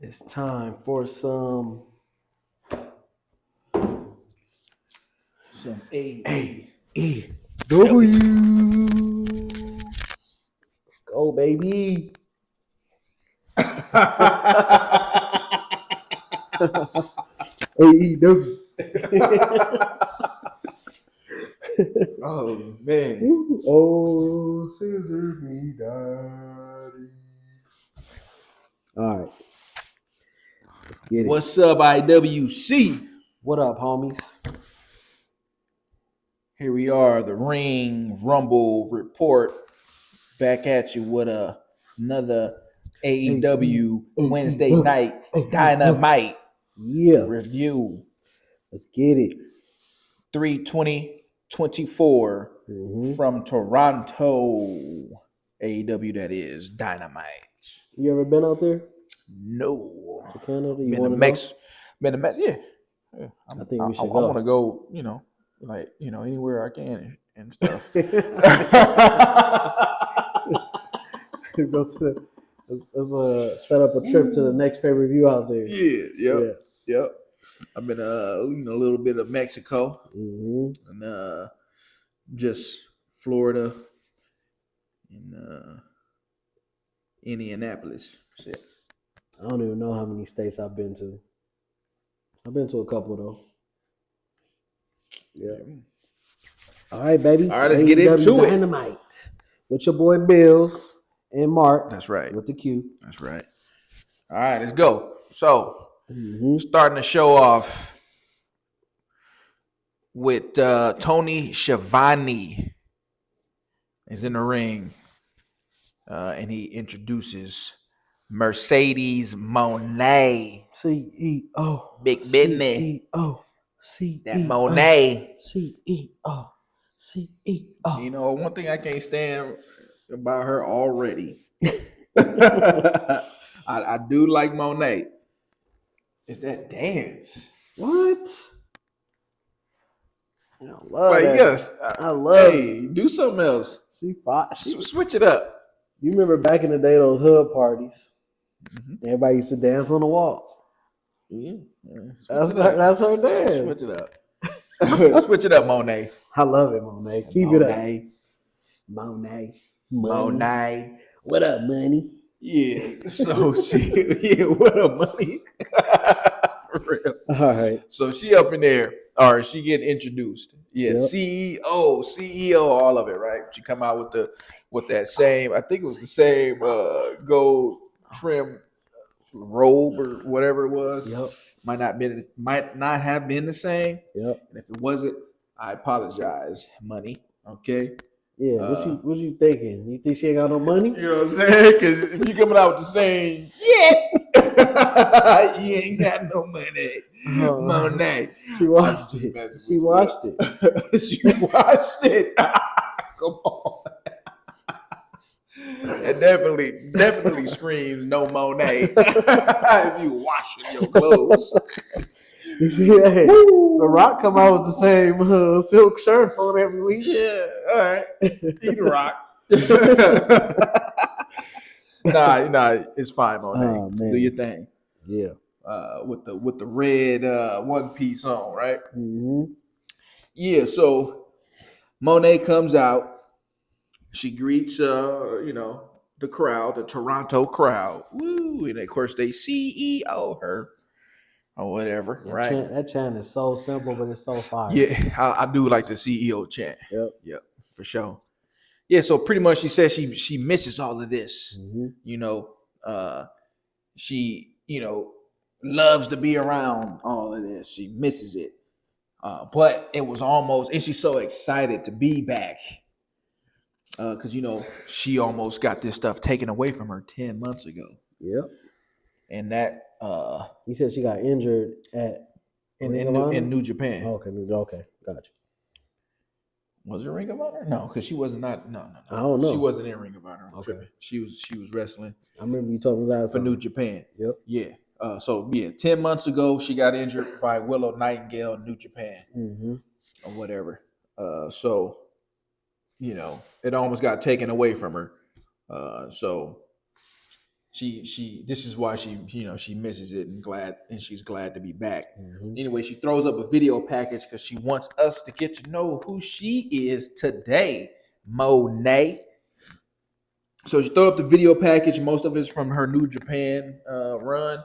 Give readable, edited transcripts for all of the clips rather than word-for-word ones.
It's time for some AEW. Go, baby. AEW. Oh man. Oh, scissors me, daddy. All right. Let's get it. What's up, IWC? What up, homies? Here we are, the Ring Rumble report. Back at you with another AEW Wednesday night Dynamite review. Let's get it. 3/20/24 from Toronto. AEW, that is Dynamite. You ever been out there No. to Canada? You Been to want to Mex. Been to Mex. Yeah. I think we should I go. want to go. Anywhere I can and stuff. Let's set up a trip to the next pay per view out there. Yep. I've been a little bit of Mexico and just Florida and Indianapolis. Shit. I don't even know how many states I've been to. I've been to a couple though. Yeah. All right, baby. All right, let's get into it. Dynamite with your boy Bills and Mark. That's right. With the Q. That's right. All right, let's go. So, starting the show off with Tony Schiavone is in the ring, and he introduces Mercedes Mone. CEO. Big business. CEO. CEO. That Mone. CEO. CEO. You know, one thing I can't stand about her already. I do like Monet. Is that dance? What? I love Like, that. yes. I love it. Do something else. Switch it up. You remember back in the day, those hood parties? Everybody used to dance on the wall. Yeah. That's her dance. Switch it up. Switch it up, Monet. I love it, Monet. Keep it up. Monet. What up, money? Yeah. So what up, money? For real. All right. So she up in there, or she getting introduced. Yeah, yep. CEO, all of it, right? She come out with that same, I think it was the same gold trim robe or whatever it was. Yep. Might not have been the same. Yep. And if it wasn't, I apologize, money. Okay. Yeah, what you thinking? You think she ain't got no money? You know what I'm saying? Because if you coming out with the same, you ain't got no money. Monet. She watched it. She watched it. She watched it. Come on. It definitely screams no Monet if you washing your clothes. You see, hey, The Rock come out with the same silk shirt on every week. Yeah, all right. Eat The Rock. Nah, it's fine, Monet. Oh, do your thing. Yeah. With the red one piece on, right? Mm-hmm. Yeah. So Monet comes out. She greets, the crowd, the Toronto crowd. Woo! And of course they CEO her. Or whatever, right? That chant is so simple, but it's so fire. Yeah, I do like the CEO chant. Yep, for sure. Yeah, so pretty much she says she misses all of this. She loves to be around all of this. She misses it, but it was almost, and she's so excited to be back because she almost got this stuff taken away from her 10 months ago. Yep, and that. You said she got injured in New Japan. Okay, gotcha. Was it Ring of Honor? No, because she wasn't. No. I don't know. She wasn't in Ring of Honor. Okay, she was wrestling. I remember you told me last for time. New Japan. Yep. Yeah. 10 months ago she got injured by Willow Nightingale in New Japan, or whatever. It almost got taken away from her. So this is why she misses it and she's glad to be back. Mm-hmm. Anyway, she throws up a video package because she wants us to get to know who she is today, Mone. So she throw up the video package. Most of it's from her New Japan run,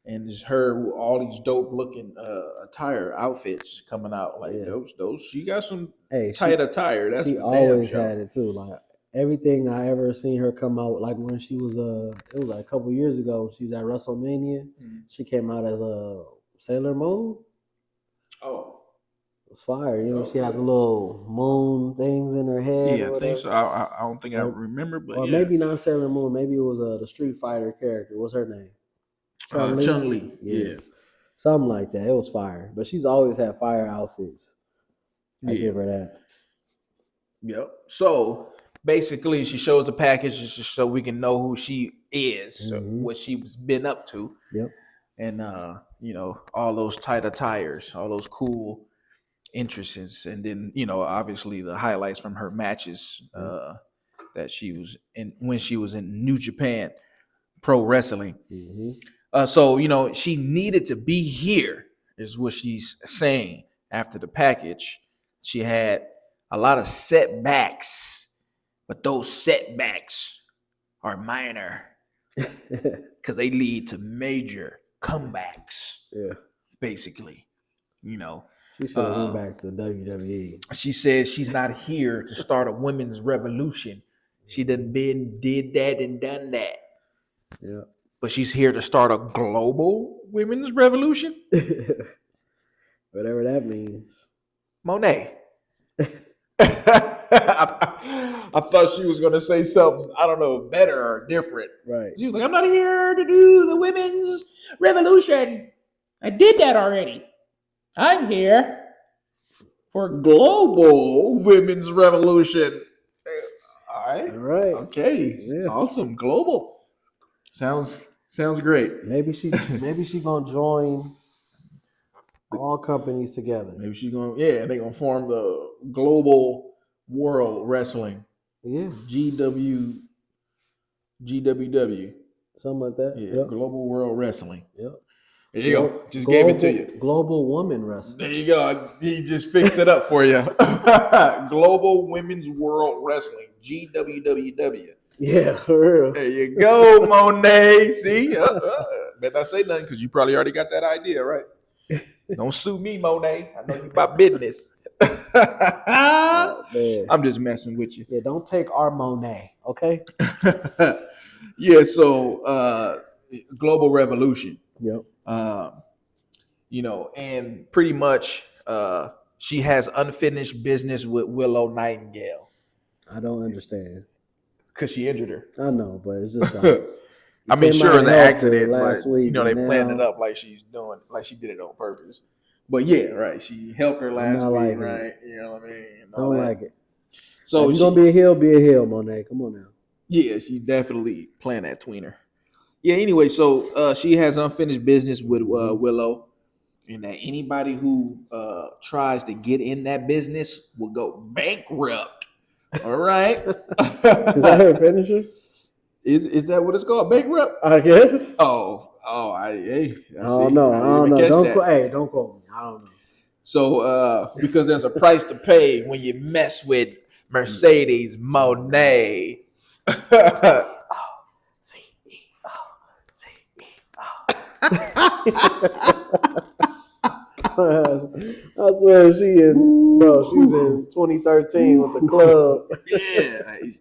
and it's her with all these dope looking attire outfits coming out. Like those she got some tight attire. That's she always had it too. Like everything I ever seen her come out, like when she was it was like a couple years ago. She was at WrestleMania. Mm-hmm. She came out as a Sailor Moon. Oh, it was fire. You know, she had the little moon things in her head. Yeah, I think so. I don't think I remember, but or maybe not Sailor Moon. Maybe it was the Street Fighter character. What's her name? Chun-Li. Yeah, something like that. It was fire. But she's always had fire outfits. I give her that. Yep. So basically, she shows the package just so we can know who she is, what she's been up to. Yep. And all those tight attires, all those cool interests, and then obviously the highlights from her matches that she was in when she was in New Japan Pro Wrestling. Mm-hmm. So she needed to be here, is what she's saying. After the package, she had a lot of setbacks, but those setbacks are minor because they lead to major comebacks. Yeah, basically, She should have went back to WWE. She says she's not here to start a women's revolution. She did that and done that. Yeah, but she's here to start a global women's revolution. Whatever that means. Mone. I thought she was going to say something, I don't know, better or different. Right. She was like, I'm not here to do the women's revolution. I did that already. I'm here for global women's revolution. All right. Okay. Yeah. Awesome. Global. Sounds great. Maybe she gonna join all companies together. Maybe she's they're gonna form the Global World Wrestling. Yeah. GWW. Something like that. Yeah. Yep. Global World Wrestling. Yep. There you go. Just gave it to you. Global Woman Wrestling. There you go. He just fixed it up for you. Global Women's World Wrestling. GWWW. Yeah, for real. There you go, Monet. See? Better not say nothing because you probably already got that idea, right? Don't sue me, Monet. I know you about business. I'm just messing with you. Yeah, don't take our Monet, okay? Yeah, so Global Revolution. Yep. And pretty much she has unfinished business with Willow Nightingale. I don't understand. Because she injured her. I know, but it's just like I mean, sure, it was an accident, last week, they planned it up like she did it on purpose. But yeah, right. She helped her last week, right? You know what I mean? Don't like it. So if you're gonna be a heel, Monet. Come on now. Yeah, she definitely playing that tweener. Yeah. Anyway, so she has unfinished business with Willow, and that anybody who tries to get in that business will go bankrupt. All right. Is that her finisher? Is that what it's called? Bankrupt? I guess. I don't know. Don't quote me. I don't know. So because there's a price to pay when you mess with Mercedes Monet. I swear she's in 2013 with the club.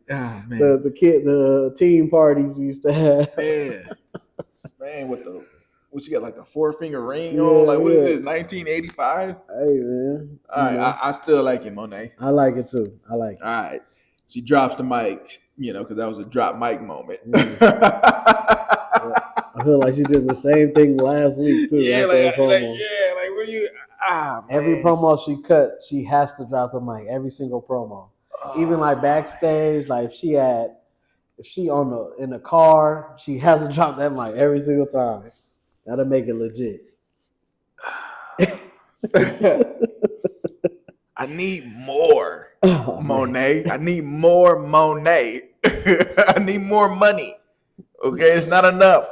Yeah, man. The team parties we used to have. Yeah, man. What you got, like the 4-finger ring on? Like what is this? 1985? Hey man. All right, I still like it, Monet. I like it too. I like it. All right, she drops the mic, because that was a drop mic moment. I feel like she did the same thing last week too. Yeah, like what do you? Every promo she cut, she has to drop the mic. Every single promo, even like backstage, like if she in the car, she has to drop that mic every single time. That'll make it legit. I need more, Monet. I need more Monet. I need more money. Okay, it's not enough.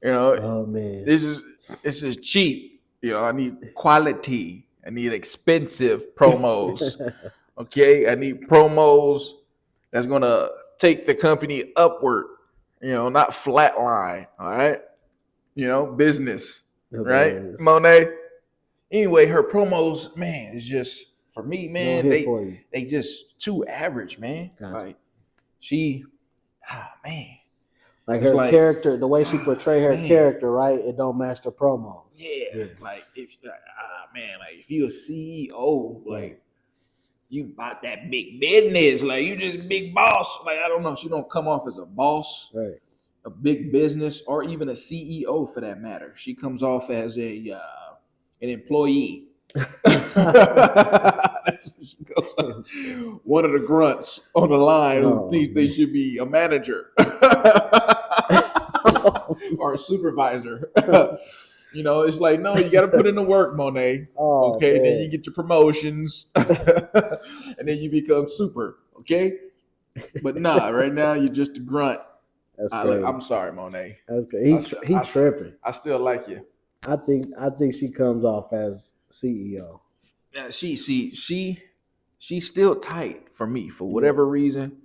You know, Oh man. it's just cheap. You know, I need quality. I need expensive promos. Okay, I need promos that's gonna take the company upward. You know, not flatline. All right. You know, business. Right, Hilarious. Monet. Anyway, her promos, man, is just for me, No man. hit for you. They just too average, man. Gotcha. Like she, man. Like It's her like, character, the way she portray her man. character, right? It don't match the promos. Yeah. Like if man, like if you a CEO, like you bought that big business, like you just big boss. Like I don't know, she don't come off as a boss, Right. a big business, or even a CEO for that matter. She comes off as an employee. That's what she goes on. One of the grunts on the line who thinks they should be a manager or a supervisor. You know, it's like, no, you got to put in the work, Monet. Oh, okay, man. then you get your promotions, and then you become super. Okay, but nah, right now you're just a grunt. That's crazy. I'm sorry, Monet. That's crazy. He tripping. I still like you. I think she comes off as CEO. Yeah, she's still tight for me for whatever reason.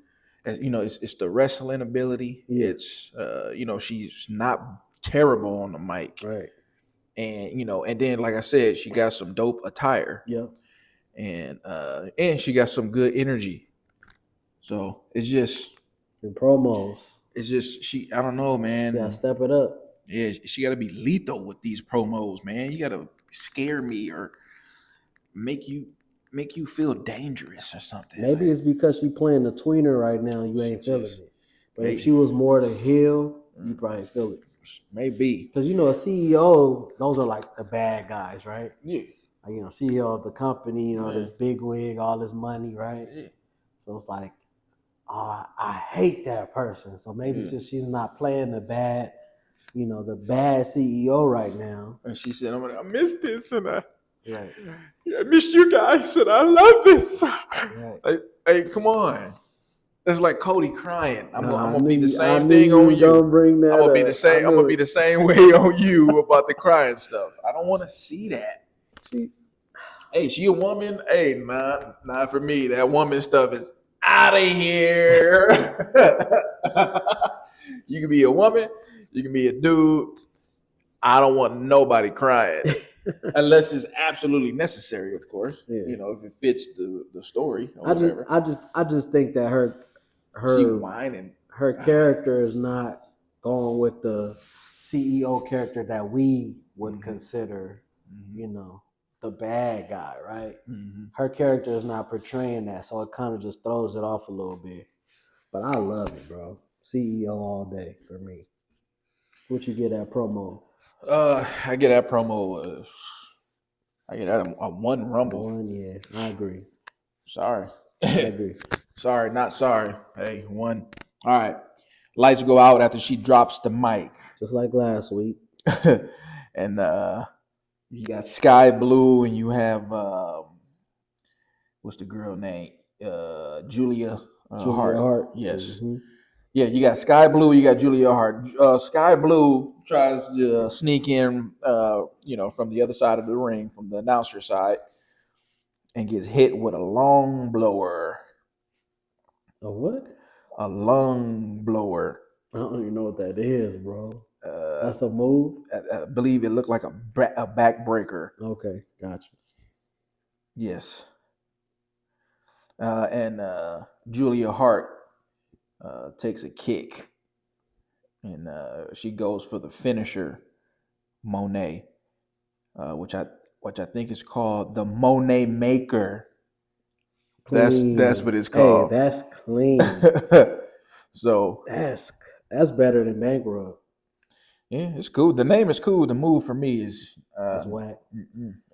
As you know, it's the wrestling ability. Yeah. It's you know, she's not terrible on the mic. Right. And you know, and then like I said, she got some dope attire. Yeah. And she got some good energy. So it's just in promos. It's just I don't know, man. She gotta step it up. Yeah, she gotta be lethal with these promos, man. You gotta scare me or make you feel dangerous or something. Maybe like, it's because she playing the tweener right now. You ain't feeling it. But if she was more the heel, you probably feel it. Maybe because you know a CEO, those are like the bad guys, right? Yeah. Like, you know, CEO of the company, you know, this big wig, all this money, right? Yeah. So it's like, oh, I hate that person. So maybe since she's not playing the bad, you know, the bad CEO right now. And she said, I miss this and I miss you guys and I love this. Right. Like, hey, come on. That's like Cody crying. I'm gonna be the same I thing on you. Bring that I'm gonna be the same. I'm gonna be the same way on you about the crying stuff. I don't want to see that. Hey, she a woman. Hey, not for me. That woman stuff is out of here. You can be a woman. You can be a dude. I don't want nobody crying unless it's absolutely necessary, of course. Yeah. You know, if it fits the story. Or whatever. I just think that her she whining. Her character is not going with the CEO character that we would consider, you know, the bad guy, right? Her character is not portraying that, so it kind of just throws it off a little bit. But I love it, bro. CEO all day for me. What you get at promo? I get that promo. I get that a one Rumble. Yeah, I agree. Sorry. I agree. Sorry, not sorry. Hey, one. All right. Lights go out after she drops the mic. Just like last week. And you got Sky Blue and you have what's the girl name? Julia Hart. Yes. Mm-hmm. Yeah, you got Sky Blue, you got Julia Hart. Sky Blue tries to sneak in you know, from the other side of the ring, from the announcer side, and gets hit with a lung blower. A what? A lung blower. I don't even know what that is, bro. That's a move? I believe it looked like a backbreaker. Okay, gotcha. Yes. And Julia Hart takes a kick, and she goes for the finisher, Mone, which I think is called the Mone Maker. Clean. That's what it's called. Hey, that's clean. So that's better than Bankrupt. Yeah, it's cool. The name is cool. The move for me is it's whack.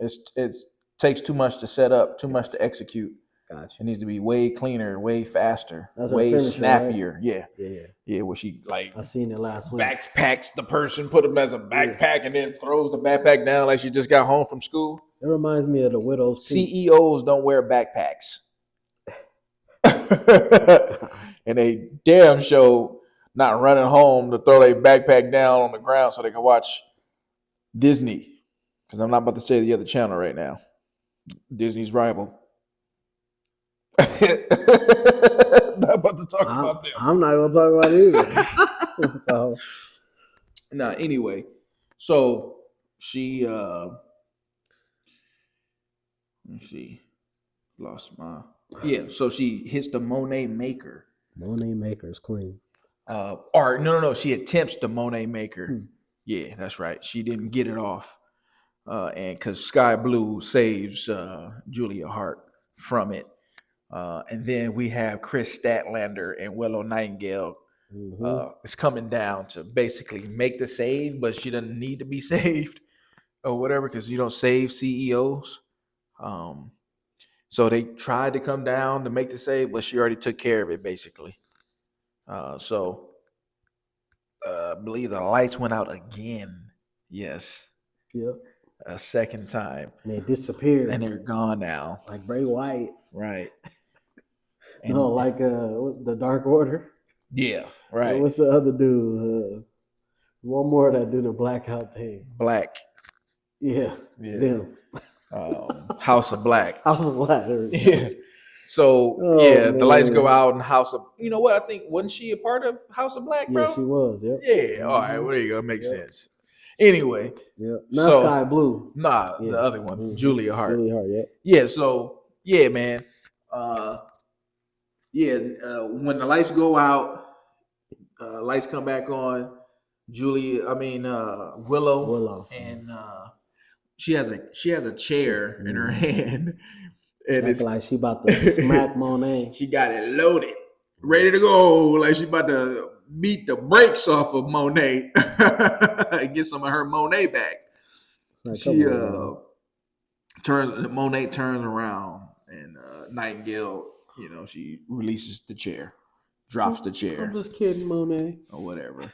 It takes too much to set up, too much to execute. Gotcha. It needs to be way cleaner, way faster, that's way finisher, snappier. Right? Yeah. Where she I seen it last week. Backpacks the person, put them as a backpack, and then throws the backpack down like she just got home from school. It reminds me of the Widow's Peak. CEOs don't wear backpacks, and they damn show not running home to throw their backpack down on the ground so they can watch Disney. Because I'm not about to say the other channel right now. Disney's rival. Not about to talk about them. I'm not gonna talk about it either. So, Anyway, so she let me see. So she hits the Mone maker. Mone maker is clean. Or no. She attempts the Mone maker. Yeah, that's right. She didn't get it off. And because Sky Blue saves Julia Hart from it. And then we have Chris Statlander and Willow Nightingale. It's coming down to basically make the save, but she doesn't need to be saved or whatever because you don't save CEOs. So they tried to come down to make the save, but she already took care of it basically. So I believe the lights went out again. Yes. Yep. A second time. And they disappeared. And they're gone now. Like Bray Wyatt. Right. And, like the Dark Order. Yeah, right. What's the other dude? One more that do the blackout thing. Black. Yeah. Them. House of Black. House of Black. Yeah. So man. The lights go out and House of. You know what? I think wasn't she a part of House of Black, bro? Yeah, she was. Yep. Yeah. All right. Well, there you go. Makes sense. Anyway. Yeah. Not Sky Blue. Nah, the other one, Julia Hart. Julia Hart. Yep. Yeah. So man. When the lights go out, lights come back on. Willow, and she has a chair in her hand, and it's like she about to smack Monet. She got it loaded, ready to go, like she about to beat the brakes off of Monet and get some of her Monet back. Like, Monet turns around, and Nightingale. She releases the chair, drops the chair. I'm just kidding, Monet. Or whatever.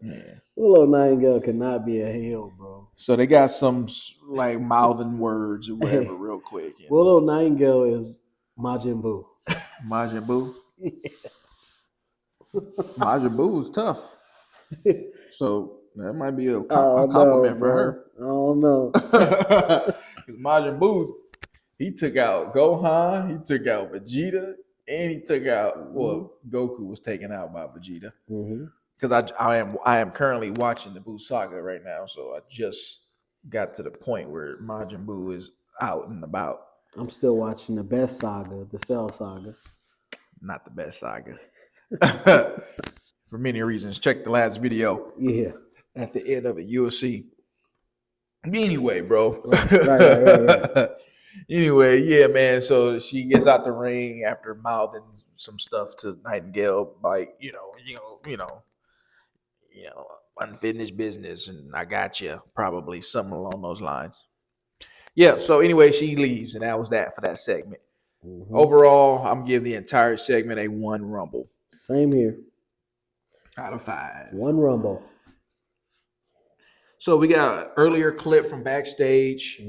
Yeah. Willow Nightingale cannot be a heel, bro. So they got some like mouthing words or whatever real quick. Willow Nightingale is Majin Buu. Majin Buu? Yeah. Majin Buu is tough. So that might be a compliment for her. I don't know. Because Majin Buu, he took out Gohan, he took out Vegeta, and he took out Goku was taken out by Vegeta. Because I am currently watching the Buu saga right now, so I just got to the point where Majin Buu is out and about. I'm still watching the best saga, the Cell saga. Not the best saga. For many reasons. Check the last video. Yeah. At the end of it, you'll see. Anyway, bro. Right. Anyway, yeah, man. So she gets out the ring after mouthing some stuff to Nightingale, like unfinished business, and I got you, probably something along those lines. Yeah. So anyway, she leaves, and that was that for that segment. Overall, I'm giving the entire segment a 1 rumble. Same here. Out of 5. 1 rumble. So we got an earlier clip from backstage.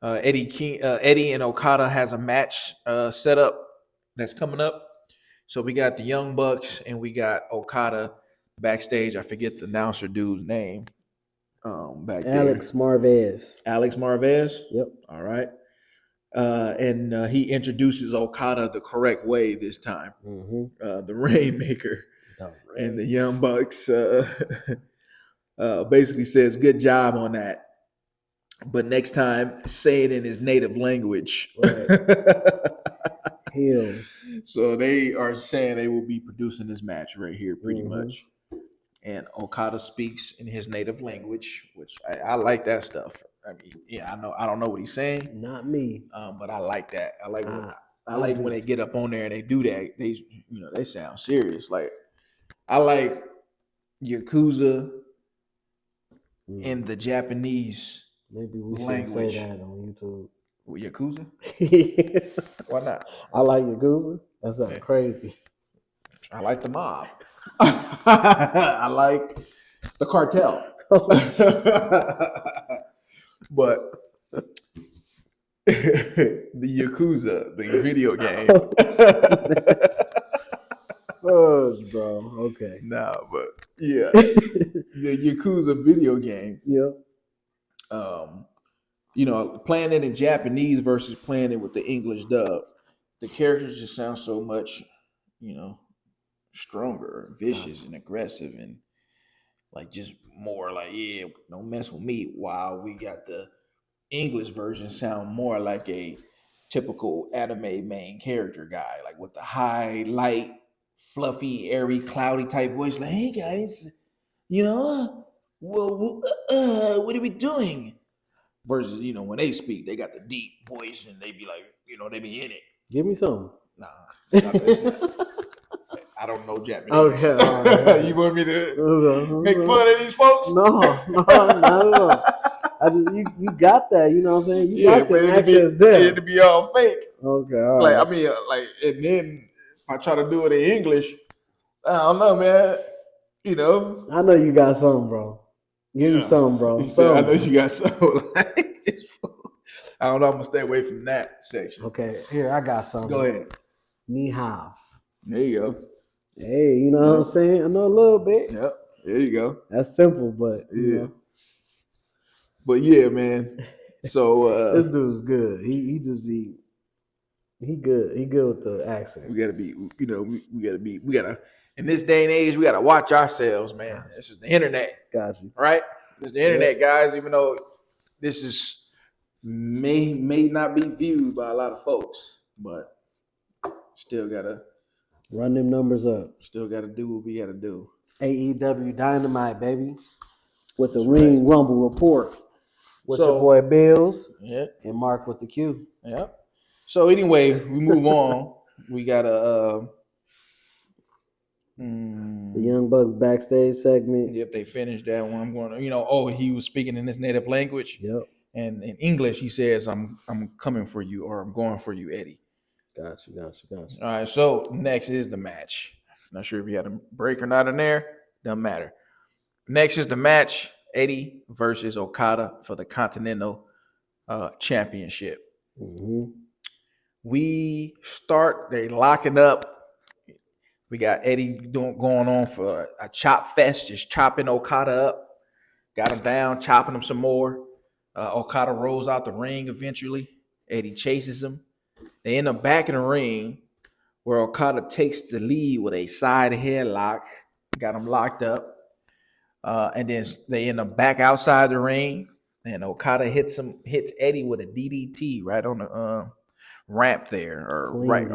Eddie and Okada has a match set up that's coming up. So we got the Young Bucks and we got Okada backstage. I forget the announcer dude's name. Back there. Alex Marvez. Alex Marvez? Yep. All right. And he introduces Okada the correct way this time. The Rainmaker. And the Young Bucks basically says, good job on that. But next time, say it in his native language. Right. Heels. So they are saying they will be producing this match right here pretty much. And Okada speaks in his native language, which I like that stuff. I mean, yeah, I don't know what he's saying. Not me. But I like that. I like when they get up on there and they do that. They sound serious. Like I like Yakuza in the Japanese maybe we language. Should say that on YouTube. Yakuza? Why not? I like Yakuza. That's not crazy. I like the mob. I like the cartel. But the Yakuza, the video game. Fudge, bro. Okay. Nah, but yeah, the Yakuza video game. Yep. Playing it in Japanese versus playing it with the English dub, the characters just sound so much, you know, stronger, vicious, and aggressive, and like just more like, yeah, don't mess with me. While we got the English version sound more like a typical anime main character guy, like with the high, light, fluffy, airy, cloudy type voice, like, hey guys, what are we doing? Versus, when they speak, they got the deep voice and they be like, they be in it. Give me some. Nah, it's not. I don't know Japanese. Okay. All right. You want me to make fun of these folks? No, not at all. You got that, you know what I'm saying? You got the accents there. It'd be all fake. Okay, all right. Like, I mean, and then if I try to do it in English, I don't know, man. I know you got something, bro. Give me something, bro. I know you got something. I don't know. I'm gonna stay away from that section. Okay, here I got something. Go ahead. Ni hao. There you go. Hey, you know what I'm saying? I know a little bit. Yep. There you go. That's simple, but yeah. But yeah, man. So this dude's good. He just be he good. He good with the accent. We gotta be, we gotta in this day and age, we gotta watch ourselves, man. Gotcha. This is the internet. Got you. Right? This is the internet, guys, even though this is may not be viewed by a lot of folks, but still gotta run them numbers up. Still gotta do what we gotta do. AEW Dynamite, baby. With the Ring Rumble report. With your boy Bills. Yeah. And Mark with the Q. Yeah. So anyway, we move on. We got the Young Bucks backstage segment. Yep, they finished that one. I'm going to, he was speaking in his native language. Yep. And in English, he says, I'm coming for you, or I'm going for you, Eddie. Got you. All right, so next is the match. Not sure if you had a break or not in there. Doesn't matter. Next is the match, Eddie versus Okada for the Continental Championship. Mm-hmm. They locking up. We got Eddie going on for a chop fest, just chopping Okada up. Got him down, chopping him some more. Okada rolls out the ring eventually. Eddie chases him. They end up back in the ring where Okada takes the lead with a side headlock. Got him locked up. And then they end up back outside the ring. And Okada hits Eddie with a DDT right on the ramp there, or right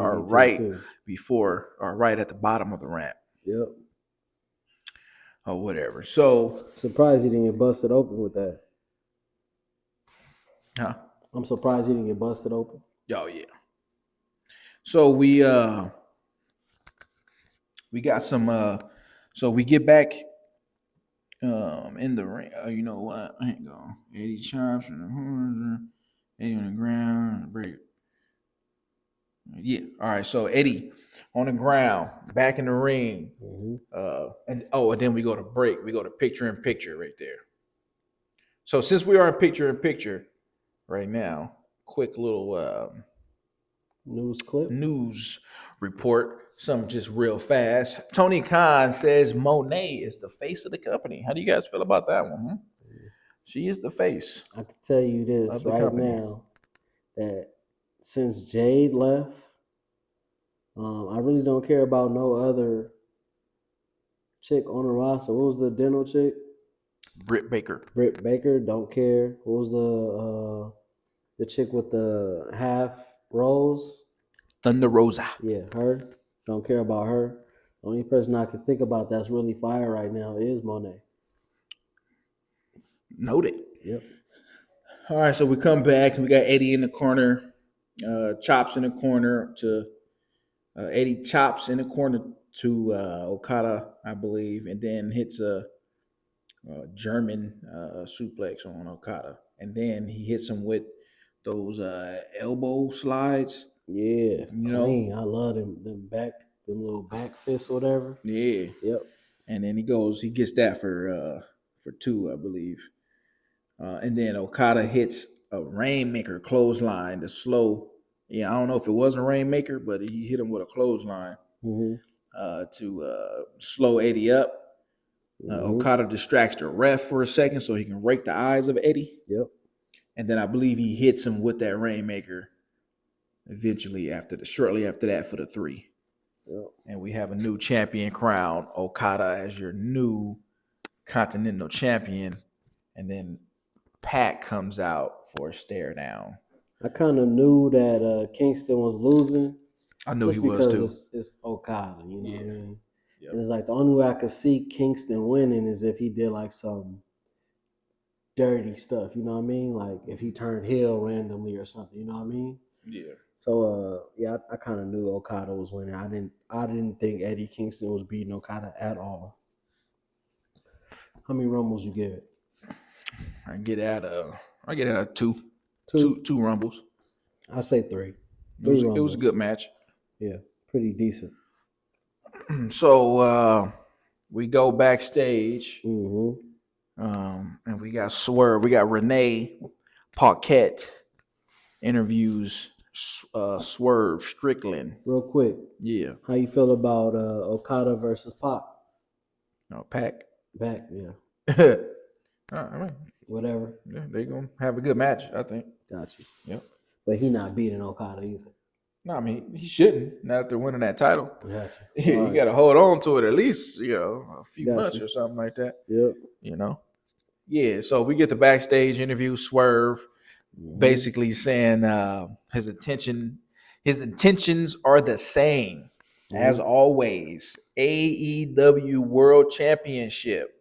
at the bottom of the ramp. Yep. Or whatever. So surprised he didn't get busted open with that. Huh? I'm surprised he didn't get busted open. Oh yeah. So we got some so we get back in the ring. You know what? Hang on. Eddie chops from the horn, Eddie on the ground, break. Yeah. All right. So Eddie on the ground, back in the ring. Mm-hmm. And then we go to break. We go to picture in picture right there. So since we are in picture right now, quick little news report. Something just real fast. Tony Khan says Mone is the face of the company. How do you guys feel about that one? Huh? She is the face. I can tell you this right now, that since Jade left, I really don't care about no other chick on the roster. What was the dental chick? Britt Baker. Don't care. What was the chick with the half rolls? Thunder Rosa. Yeah, her. Don't care about her. The only person I can think about that's really fire right now is Mone. Noted. Yep. All right, so we come back. We got Eddie in the corner. Chops in the corner to Eddie chops in the corner to Okada, I believe, and then hits a German suplex on Okada, and then he hits him with those elbow slides. Yeah, clean. I love them little back fists, whatever. Yeah. Yep. And then he gets that for 2, I believe. And then Okada hits a Rainmaker clothesline to slow. Yeah, I don't know if it was a Rainmaker, but he hit him with a clothesline. Mm-hmm. to slow Eddie up. Okada distracts the ref for a second so he can rake the eyes of Eddie. Yep. And then I believe he hits him with that Rainmaker eventually shortly after that for the 3. Yep. And we have a new champion crown, Okada as your new Continental Champion. And then Pac comes out for a stare down. I kind of knew that Kingston was losing. I knew he was too. It's Okada, you know what I mean? Yep. And it's like the only way I could see Kingston winning is if he did like some dirty stuff, you know what I mean? Like if he turned heel randomly or something, you know what I mean? Yeah. So I kind of knew Okada was winning. I didn't think Eddie Kingston was beating Okada at all. How many rumbles you give it? I get out of 2. Two rumbles. I say 3. It was a good match. Yeah, pretty decent. So we go backstage, Mm-hmm. and we got Swerve. We got Renee Paquette interviews Swerve Strickland. Real quick, Yeah. how you feel about Okada versus Pac? No, Pac. Back, yeah. I mean, Whatever. yeah, they're gonna have a good match, I think. Got you. Yep. But he not beating Okada either. No, I mean he shouldn't. Not after winning that title. Got You got to hold on to it at least, a few months you. or something like that. Yep. Yeah. So we get the backstage interview. Swerve basically saying his intentions are the same as always. AEW World Championship.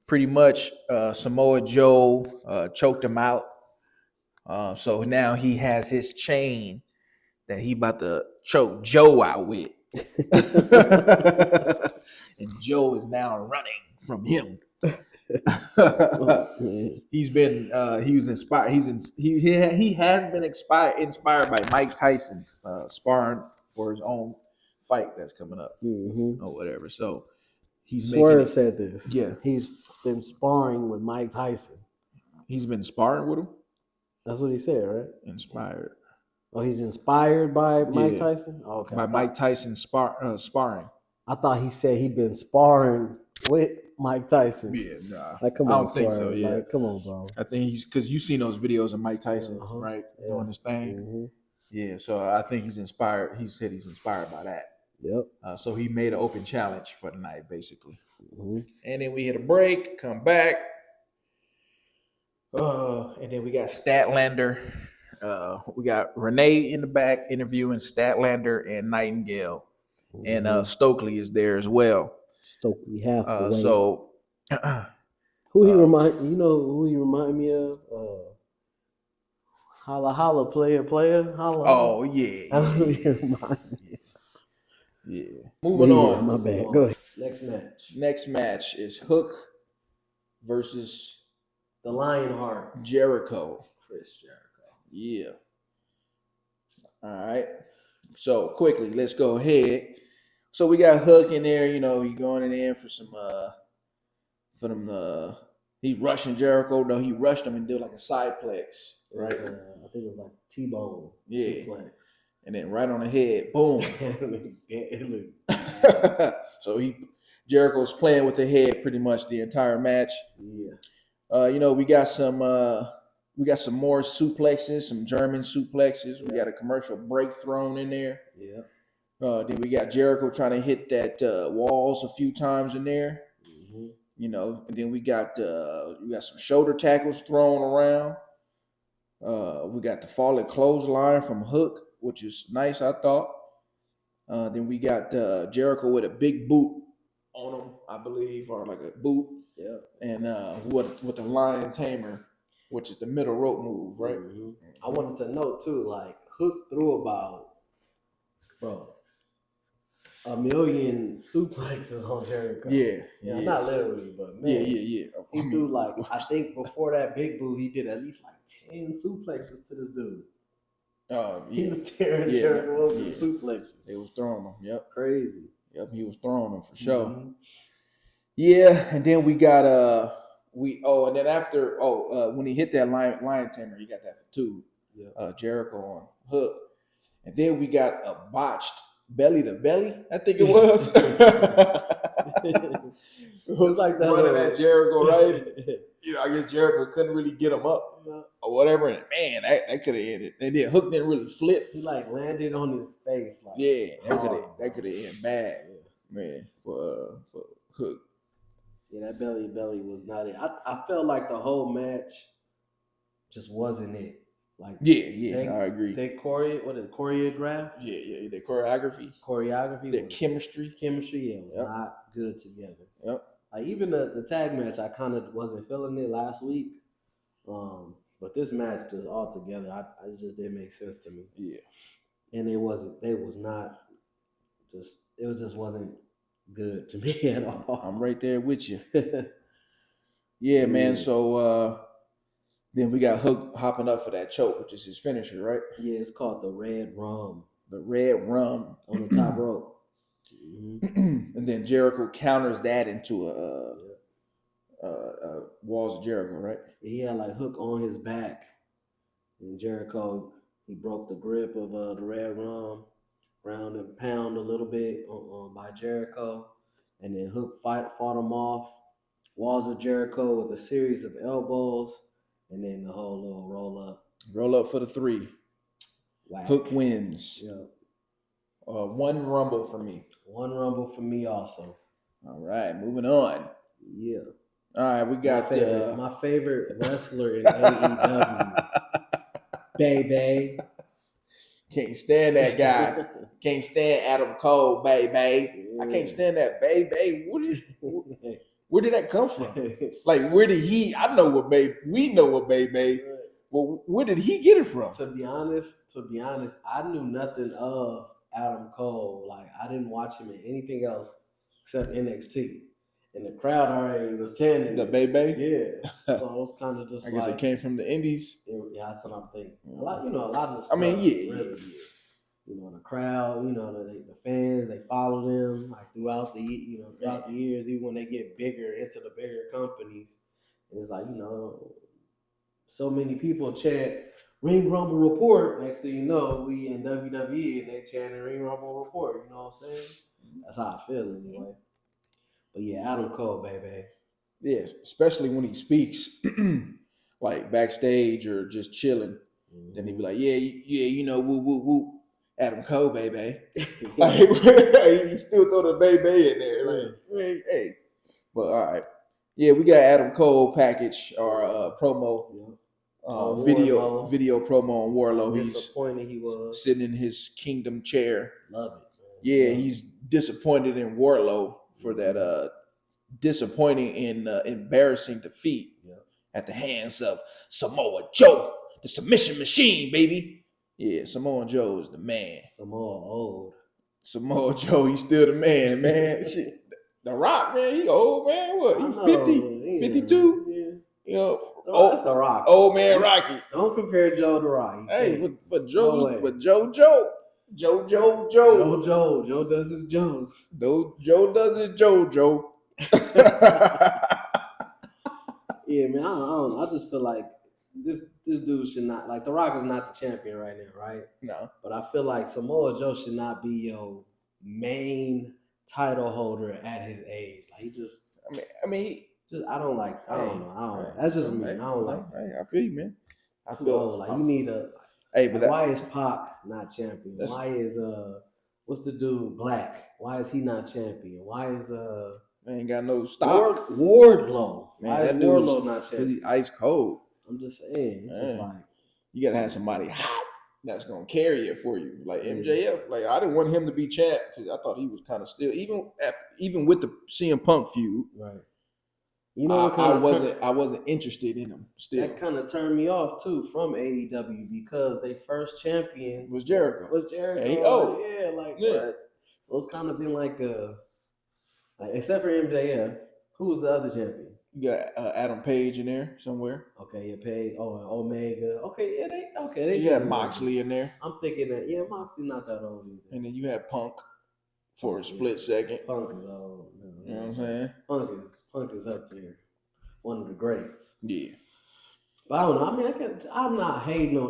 Pretty much Samoa Joe choked him out. So now he has his chain that he about to choke Joe out with. And Joe is now running from him. He was inspired. He has been inspired by Mike Tyson sparring for his own fight that's coming up or whatever. So Swerve said this. Yeah, he's been sparring with Mike Tyson. He's been sparring with him. That's what he said, right? Inspired. Oh, he's inspired by Mike Tyson? Oh, okay. By Mike Tyson sparring. I thought he said he'd been sparring with Mike Tyson. Yeah, nah. Like, come on, I don't think so, yeah. Like, come on, bro. I think because you've seen those videos of Mike Tyson, right? Yeah. Doing his thing. Yeah, so I think he's inspired. He said he's inspired by that. Yep. So he made an open challenge for the night, basically. And then we hit a break, come back. And then we got Statlander. We got Renee in the back interviewing Statlander and Nightingale. And Stokely is there as well. Stokely half the way. So who he remind me of? Holla holla player. Holla. Oh yeah. Yeah. Moving on. My bad. Go ahead. Next match is Hook versus the Lionheart. Jericho. Chris Jericho. Yeah. All right. So quickly, let's go ahead. So we got Hook in there, he going in there for some he's rushing Jericho. No, he rushed him and did like a sideplex, right? I think it was like T-bone. Yeah. Suplex. And then right on the head, boom. So Jericho's playing with the head pretty much the entire match. Yeah. We got some more suplexes, some German suplexes. We got a commercial break thrown in there. Yeah. Then we got Jericho trying to hit that walls a few times in there. And then we got some shoulder tackles thrown around. We got the falling clothesline from Hook, which is nice, I thought. Then we got Jericho with a big boot on him, I believe, or like a boot. Yeah. And with the lion tamer, which is the middle rope move, right? I wanted to note too, like Hook threw about, a million suplexes on Jericho. Yeah. Not literally, but man. Yeah. He threw I think before that big boot, he did at least like 10 suplexes to this dude. He was tearing Jericho over the suplexes. He was throwing them. Yep. Crazy. Yep, he was throwing them for sure. Yeah, and then we got and then after when he hit that lion tamer, he got that for 2. Yeah. Jericho on Hook. And then we got a botched belly to belly, I think it was. It's like that running little... at Jericho, right? I guess Jericho couldn't really get him up or whatever. And man, that could have ended. And then Hook didn't really flip. He like landed on his face. Like, Yeah, that could have ended bad, man, for Hook. Yeah, that belly was not it. I felt like the whole match just wasn't it. Like, I agree. They choreograph? Yeah, the choreography, the chemistry, was not good together. Yep. Like even the tag match, I kind of wasn't feeling it last week. But this match just altogether, it just didn't make sense to me. Yeah. And it just wasn't good to me at all. I'm right there with you. Yeah, man. So then we got Hook hopping up for that choke, which is his finisher, right? Yeah, it's called the Red Rum. The Red Rum on the top rope. Mm-hmm. And then Jericho counters that into Walls of Jericho, right? He had like Hook on his back, and Jericho, he broke the grip of the Red Rum, ground and pound a little bit by Jericho, and then Hook fought him off. Walls of Jericho with a series of elbows, and then the whole little roll up for the 3. Whack. Hook wins. Yeah. 1 rumble for me. 1 rumble for me also. All right, moving on. Yeah. All right, we got my favorite wrestler in AEW. Baby. Can't stand that guy. Can't stand Adam Cole, baby. Yeah. I can't stand that baby. Where did that come from? Like, where did he? I know what baby. We know what baby. Well, where did he get it from? To be honest, I knew nothing of Adam Cole. Like, I didn't watch him in anything else except NXT. And the crowd already was chanting the baby. Yeah. So it was kind of just I guess it came from the indies. Yeah, that's what I'm thinking. A lot of the stuff. I mean, really, the crowd, the fans, they follow them like throughout the years, even when they get bigger into the bigger companies. And it's like, so many people chant Ring Rumble Report. Next thing you know, we in WWE and they chanting Ring Rumble Report. You know what I'm saying? That's how I feel anyway. But yeah, Adam Cole, baby. Yeah, especially when he speaks, like backstage or just chilling. Mm-hmm. Then he be like, woo, woo, woo. Adam Cole, baby. Like, he still throw the baby in there. Like, hey. But all right. Yeah, we got Adam Cole package or promo. Video promo on Warlow. He's disappointed he was sitting in his kingdom chair. Love it, man. Yeah, he's disappointed in Warlow for that disappointing and embarrassing defeat at the hands of Samoa Joe, the submission machine, baby. Yeah, Samoa Joe is the man. Samoa Joe, he's still the man, man. Shit. The Rock, man, he old, man. What? He 50, 52? Yeah. That's The Rock. Old man Rocky. Don't compare Joe to Rocky. Hey, but Joe. Joe does his Joes. Joe does his Joe. Yeah, man, I just feel like this dude should not, like, The Rock is not the champion right now, right? No. But I feel like Samoa Joe should not be your main title holder at his age. Like, he just, I don't know. That's just me. I don't like that. Hey, I feel you, man. I feel old. Like, you need a. Hey, but why is Pac not champion? Why is what's the dude Black? Why is he not champion? Why is ain't got no stock. Wardlow. Man, why is Wardlow not champion? Because he's ice cold. I'm just saying. It's just like, you gotta have somebody hot that's gonna carry it for you, like MJF. Like, I didn't want him to be champ because I thought he was kind of still, even with the CM Punk feud. Right. I wasn't interested in him still. That kind of turned me off too from AEW because they first champion was Jericho. Yeah, so it's kind of been like except for MJF, who's the other champion? You got Adam Page in there somewhere. Okay, yeah, Page. Oh, and Omega. Okay, they. You had Moxley in there. I'm thinking that Moxley not that old either. And then you had Punk for a split second. Punk is old. You know what I'm saying? Punk is up there, one of the greats. Yeah. But I don't know. I mean,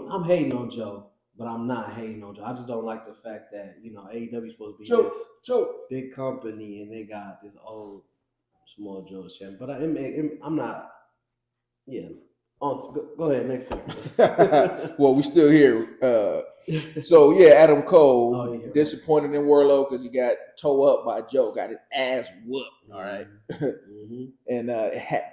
I'm hating on Joe. But I'm not hating on Joe. I just don't like the fact that AEW is supposed to be Joe, this Joe. big company and they got this old small Joe champ. But I'm not. Yeah. Go ahead. Next segment. Well, we still here. So yeah, Adam Cole disappointed in Wardlow because he got toe up by Joe, got his ass whooped. All right, Mm-hmm. and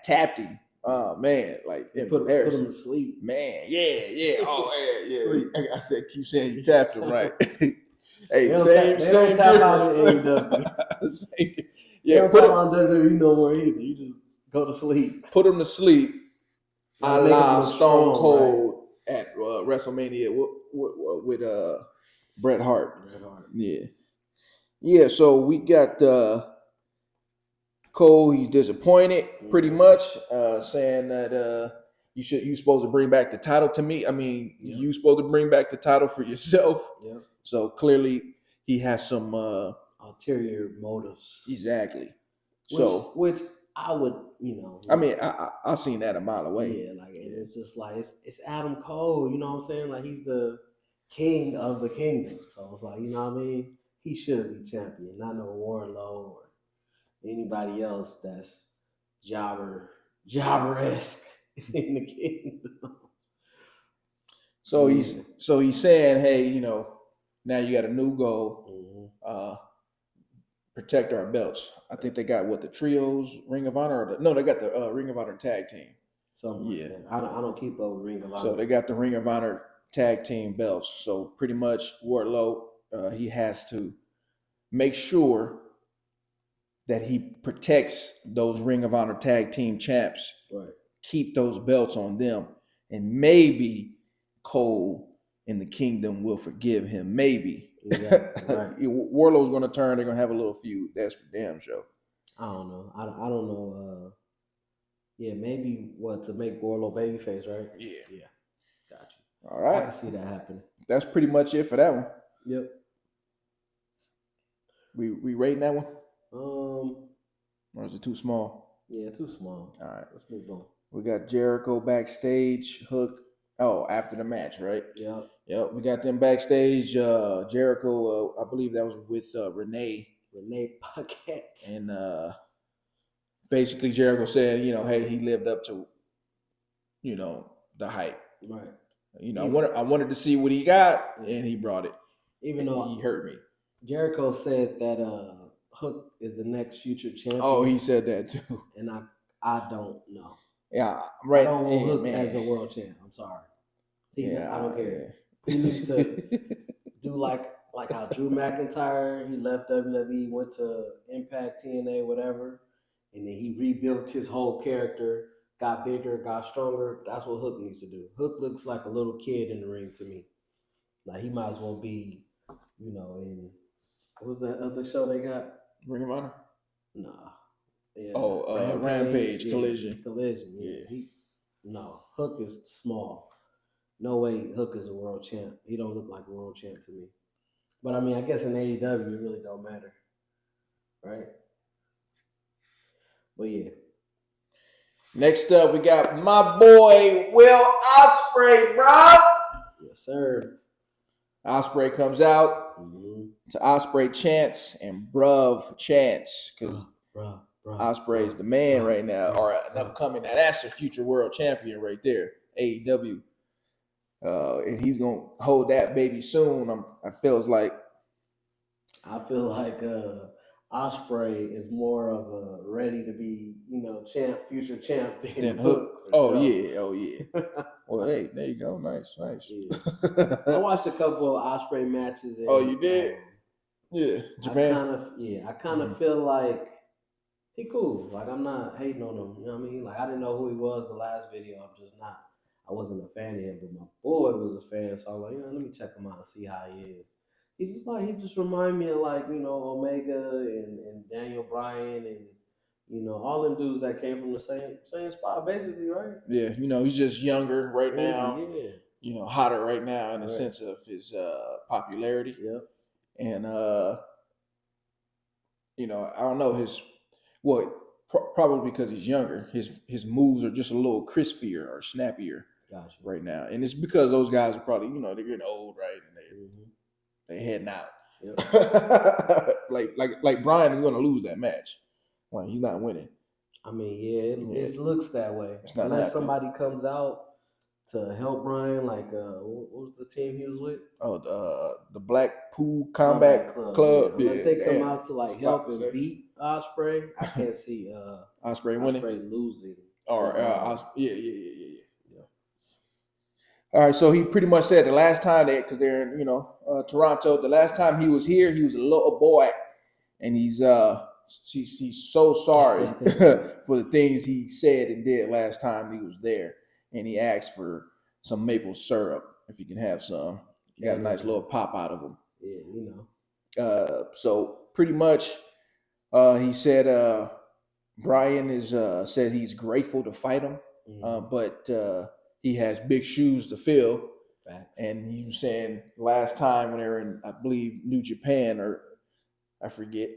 tapped him. Oh man, like put him to sleep. Man, yeah. Oh yeah. I said, keep saying you tapped him right. Hey, they don't tap out in AEW. They don't tap out in WWE no more either. You just go to sleep. Put him to sleep. A la Stone Cold right? At WrestleMania with Bret Hart. Yeah. So we got Cole. He's disappointed, pretty much, saying that you supposed to bring back the title to me. I mean, you supposed to bring back the title for yourself. Yeah. So clearly, he has some ulterior motives. Exactly. Which I would, I mean, I seen that a mile away. Yeah, like it's just like it's Adam Cole. You know what I'm saying? Like he's the king of the kingdom. So it's like, you know what I mean? He should be champion, not no Wardlow or anybody else that's jobber-esque in the kingdom. So he's saying, hey, now you got a new goal. Protect our belts. I think they got the trios, Ring of Honor. They got the Ring of Honor tag team. Something like that. I don't keep up with Ring of Honor. So they got the Ring of Honor tag team belts. So pretty much Wardlow, he has to make sure that he protects those Ring of Honor tag team champs. Right. Keep those belts on them, and maybe Cole in the Kingdom will forgive him. Maybe. Exactly. Right. Wardlow's going to turn. They're going to have a little feud. That's for damn sure. I don't know. I don't know. Yeah, maybe to make Wardlow babyface, right? Yeah. Got you. All right. I can see that happening. That's pretty much it for that one. Yep. We rating that one? Or is it too small? Yeah, too small. All right. Let's move on. We got Jericho backstage. Hook. Oh, after the match, right? Yep. We got them backstage. Jericho, I believe that was with Renee Paquette. And basically Jericho said, hey, he lived up to, the hype. Right. I wanted to see what he got, and he brought it. Even though he hurt me. Jericho said that Hook is the next future champion. Oh, he said that too. And I don't know. Yeah, right. I don't want Hook as a world champ. I'm sorry. I don't care. Yeah. He needs to do like how Drew McIntyre, he left WWE, went to Impact, TNA, whatever, and then he rebuilt his whole character, got bigger, got stronger. That's what Hook needs to do. Hook looks like a little kid in the ring to me. Like he might as well be, in what was that other show they got? Ring of Honor? Nah. Yeah. Rampage, yeah. Collision. Yeah. No, Hook is small. No way Hook is a world champ. He don't look like a world champ to me. But I mean, I guess in AEW it really don't matter, right? But yeah. Next up, we got my boy Will Ospreay, bro. Yes, sir. Ospreay comes out to Ospreay chants and bruv chants because Ospreay is the man right now, or an upcoming. That's the future world champion right there, AEW. And he's gonna hold that baby soon. I feel like Ospreay is more of a ready to be, future champ than Hook. Oh yeah. Well, hey, there you go. Nice. Yeah. I watched a couple of Ospreay matches. And, you did? Yeah, Japan. I kind of feel like he cool. Like I'm not hating on him. You know what I mean? Like I didn't know who he was the last video. I wasn't a fan of him, but my boy was a fan. So I was like, let me check him out and see how he is. He just remind me of like, Omega and Daniel Bryan and, all them dudes that came from the same spot, basically, right? Yeah, he's just younger right now. Yeah. Hotter right now in the sense of his popularity. Yep. And I don't know probably because he's younger. His moves are just a little crispier or snappier. Gotcha. right now, and it's because those guys are probably they're getting old, right, and they heading out. Yep. like Brian is gonna lose that match. Like he's not winning. I mean, it looks that way. It's not unless happening. somebody comes out to help Brian. Like, what was the team he was with? Oh, the Blackpool Combat Club. Yeah. Unless they come damn. out to like help and beat Ospreay, I can't see Ospreay winning, losing. Or yeah. All right, so he pretty much said the last time they're in Toronto. The last time he was here, he was a little boy, and he's so sorry for the things he said and did last time he was there, and he asked for some maple syrup if he can have some. He got a nice little pop out of him. Yeah, So pretty much, he said Brian is said he's grateful to fight him, but he has big shoes to fill. Facts. And he was saying last time when they were in, I believe, New Japan, or I forget,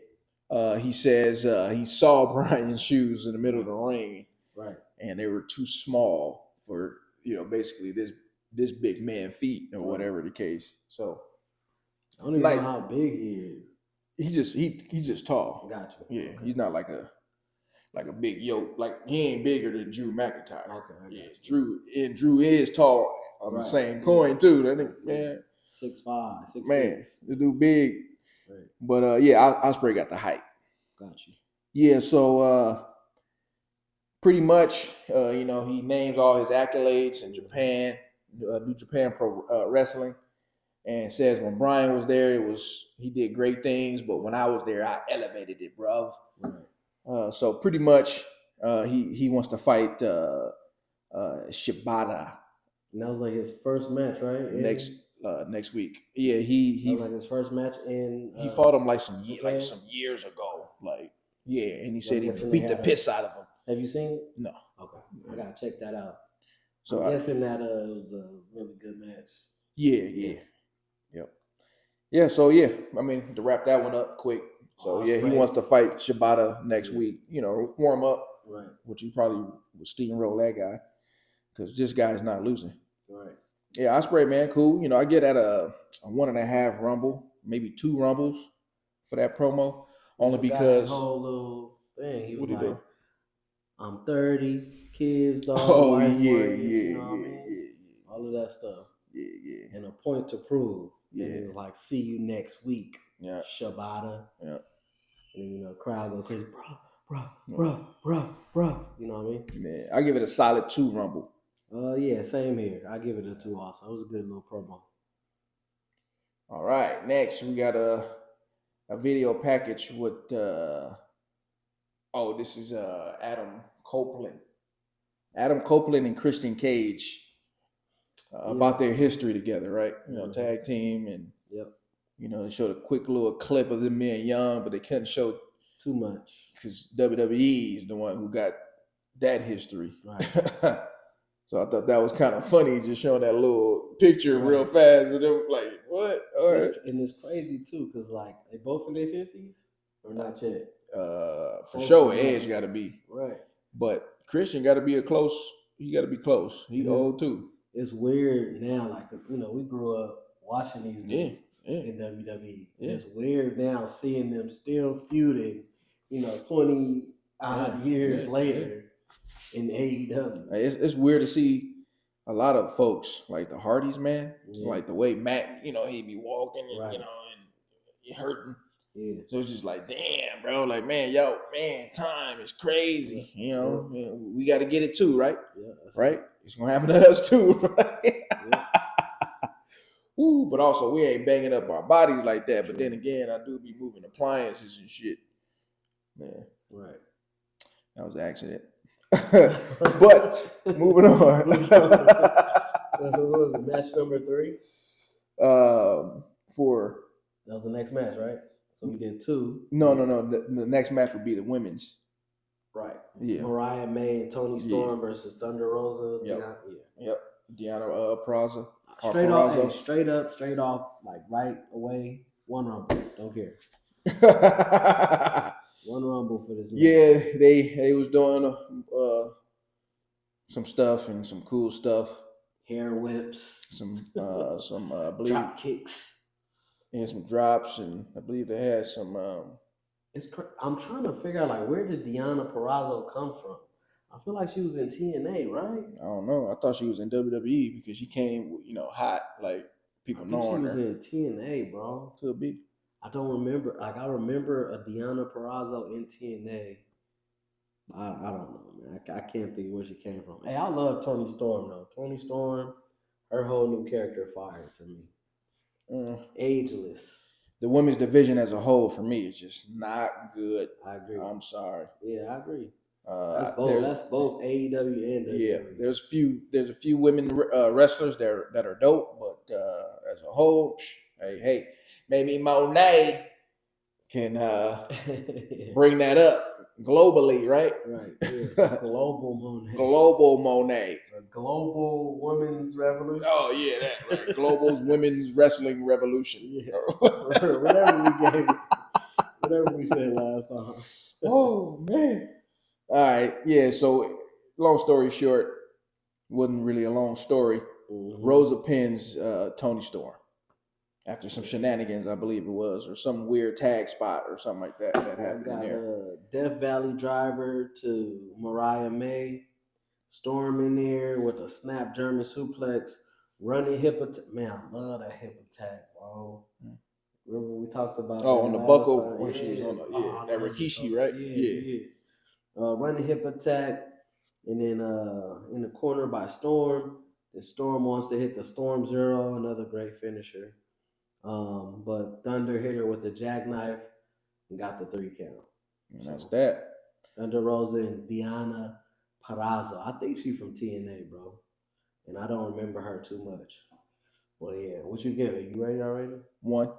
he says he saw Brian's shoes in the middle of the ring, right, and they were too small for basically this big man feet or whatever the case. So I don't even know how big he is. He's just tall. Gotcha. Yeah, okay. He's not like a big yoke. Like he ain't bigger than Drew McIntyre. Okay. Yeah, Drew is tall on the same coin too. That nigga, man. 6'5", 6'6". Man, the dude big. Right. But Ospreay got the height. Gotcha. Yeah, so pretty much, he names all his accolades in Japan, New Japan Pro Wrestling, and says when Brian was there, he did great things, but when I was there, I elevated it, bruv. Right. So pretty much, he wants to fight Shibata. And that was like his first match, right? Next week. Yeah, he that was like his first match in. He fought him like some years ago. Like, yeah, and he said he beat the piss out of him. Have you seen it? No. Okay, I gotta check that out. So I'm guessing that it was a really good match. Yeah. Yep. Yeah. So yeah, I mean to wrap that one up quick. So yeah, he wants to fight Shibata next week. Warm up. Right. Which he probably will steamroll that guy because this guy's not losing. Right. Yeah, Ospreay, man, cool. I get at a 1.5 rumble, maybe 2 rumbles for that promo, only because his whole little thing. He was like, do? I'm 30, kids, dog. Oh wife, yeah, worries, yeah. All of that stuff. Yeah. And a point to prove. Yeah. And he was like, see you next week. Yeah. Shibata. Yeah. And crowd go crazy, bro. You know what I mean? Man, I give it a solid 2 rumble. Yeah, same here. I give it a 2 also. It was a good little promo. All right, next we got a video package with this is Adam Copeland and Christian Cage about their history together, right? Tag team, and they showed a quick little clip of them being young, but they couldn't show too much because WWE is the one who got that history. Right. So I thought that was kind of funny, just showing that little picture real fast, and them like, what? All right. And it's crazy too, cause like they both in their 50s or not yet. For sure, Edge got to be right, but Christian got to be close. He got to be close. He old too. It's weird now, like we grew up watching these dudes in WWE. Yeah. It's weird now seeing them still feuding, 20 odd years later. In AEW. It's weird to see a lot of folks like the Hardys, man. Like the way Matt, he'd be walking and and he hurting. Yeah. So it's just like, damn, bro. Like, man, time is crazy. We got to get it too, right? Yeah. Right. It's gonna happen to us too, right? Ooh, but also we ain't banging up our bodies like that. But then again, I do be moving appliances and shit, man. Right. That was an accident. But moving on. What was it, match number 3? For that was the next match, right? So we did 2. No. The next match would be the women's. Right. Yeah. Mariah May and Toni Storm versus Thunder Rosa. Yep. Deanna Praza. Straight off, like right away. 1 rumble. Don't care. 1 rumble for this match. Yeah, they was doing some stuff and some cool stuff. hair whips, some I believe, drop kicks. and some drops, and I believe they had some. I'm trying to figure out like where did Deonna Purrazzo come from? I feel like she was in TNA, right? I don't know. I thought she was in WWE because she came, hot, like people I think she knowing was her. in TNA, bro. Could be. I don't remember. Like I remember a Deonna Purrazzo in TNA. I don't know, man. I can't think where she came from. Hey, I love Tony Storm though. Tony Storm, her whole new character fire to me. Ageless. The women's division as a whole for me is just not good. I agree. I'm sorry. Yeah, I agree. That's both AEW and WWE. Yeah, there's a few women wrestlers that are dope, but as a whole, hey, maybe Mone can bring that up globally, right? Right. Yeah. Global Mone. Global Mone. A global women's revolution. Oh yeah, that right. Global's women's wrestling revolution. Yeah. Whatever we said last time. Oh man. All right. Yeah. So long story short, wasn't really a long story. Mm-hmm. Rosa pins Tony Storm after some shenanigans, I believe it was, or some weird tag spot or something like that happened in there. Death Valley Driver to Mariah May. Storm in there with a snap German suplex, running hip attack. Man, I love that hip attack, bro. Remember we talked about that on the buckle time? when she was on the that Rikishi, right? Yeah. Running hip attack, and then in the corner by Storm. The Storm wants to hit the Storm Zero, another great finisher. But Thunder hit her with the jackknife and got the 3 count. And that's that. Thunder Rosa and Deonna Purrazzo. I think she's from TNA, bro. And I don't remember her too much. Well, yeah. What you giving? You ready already? One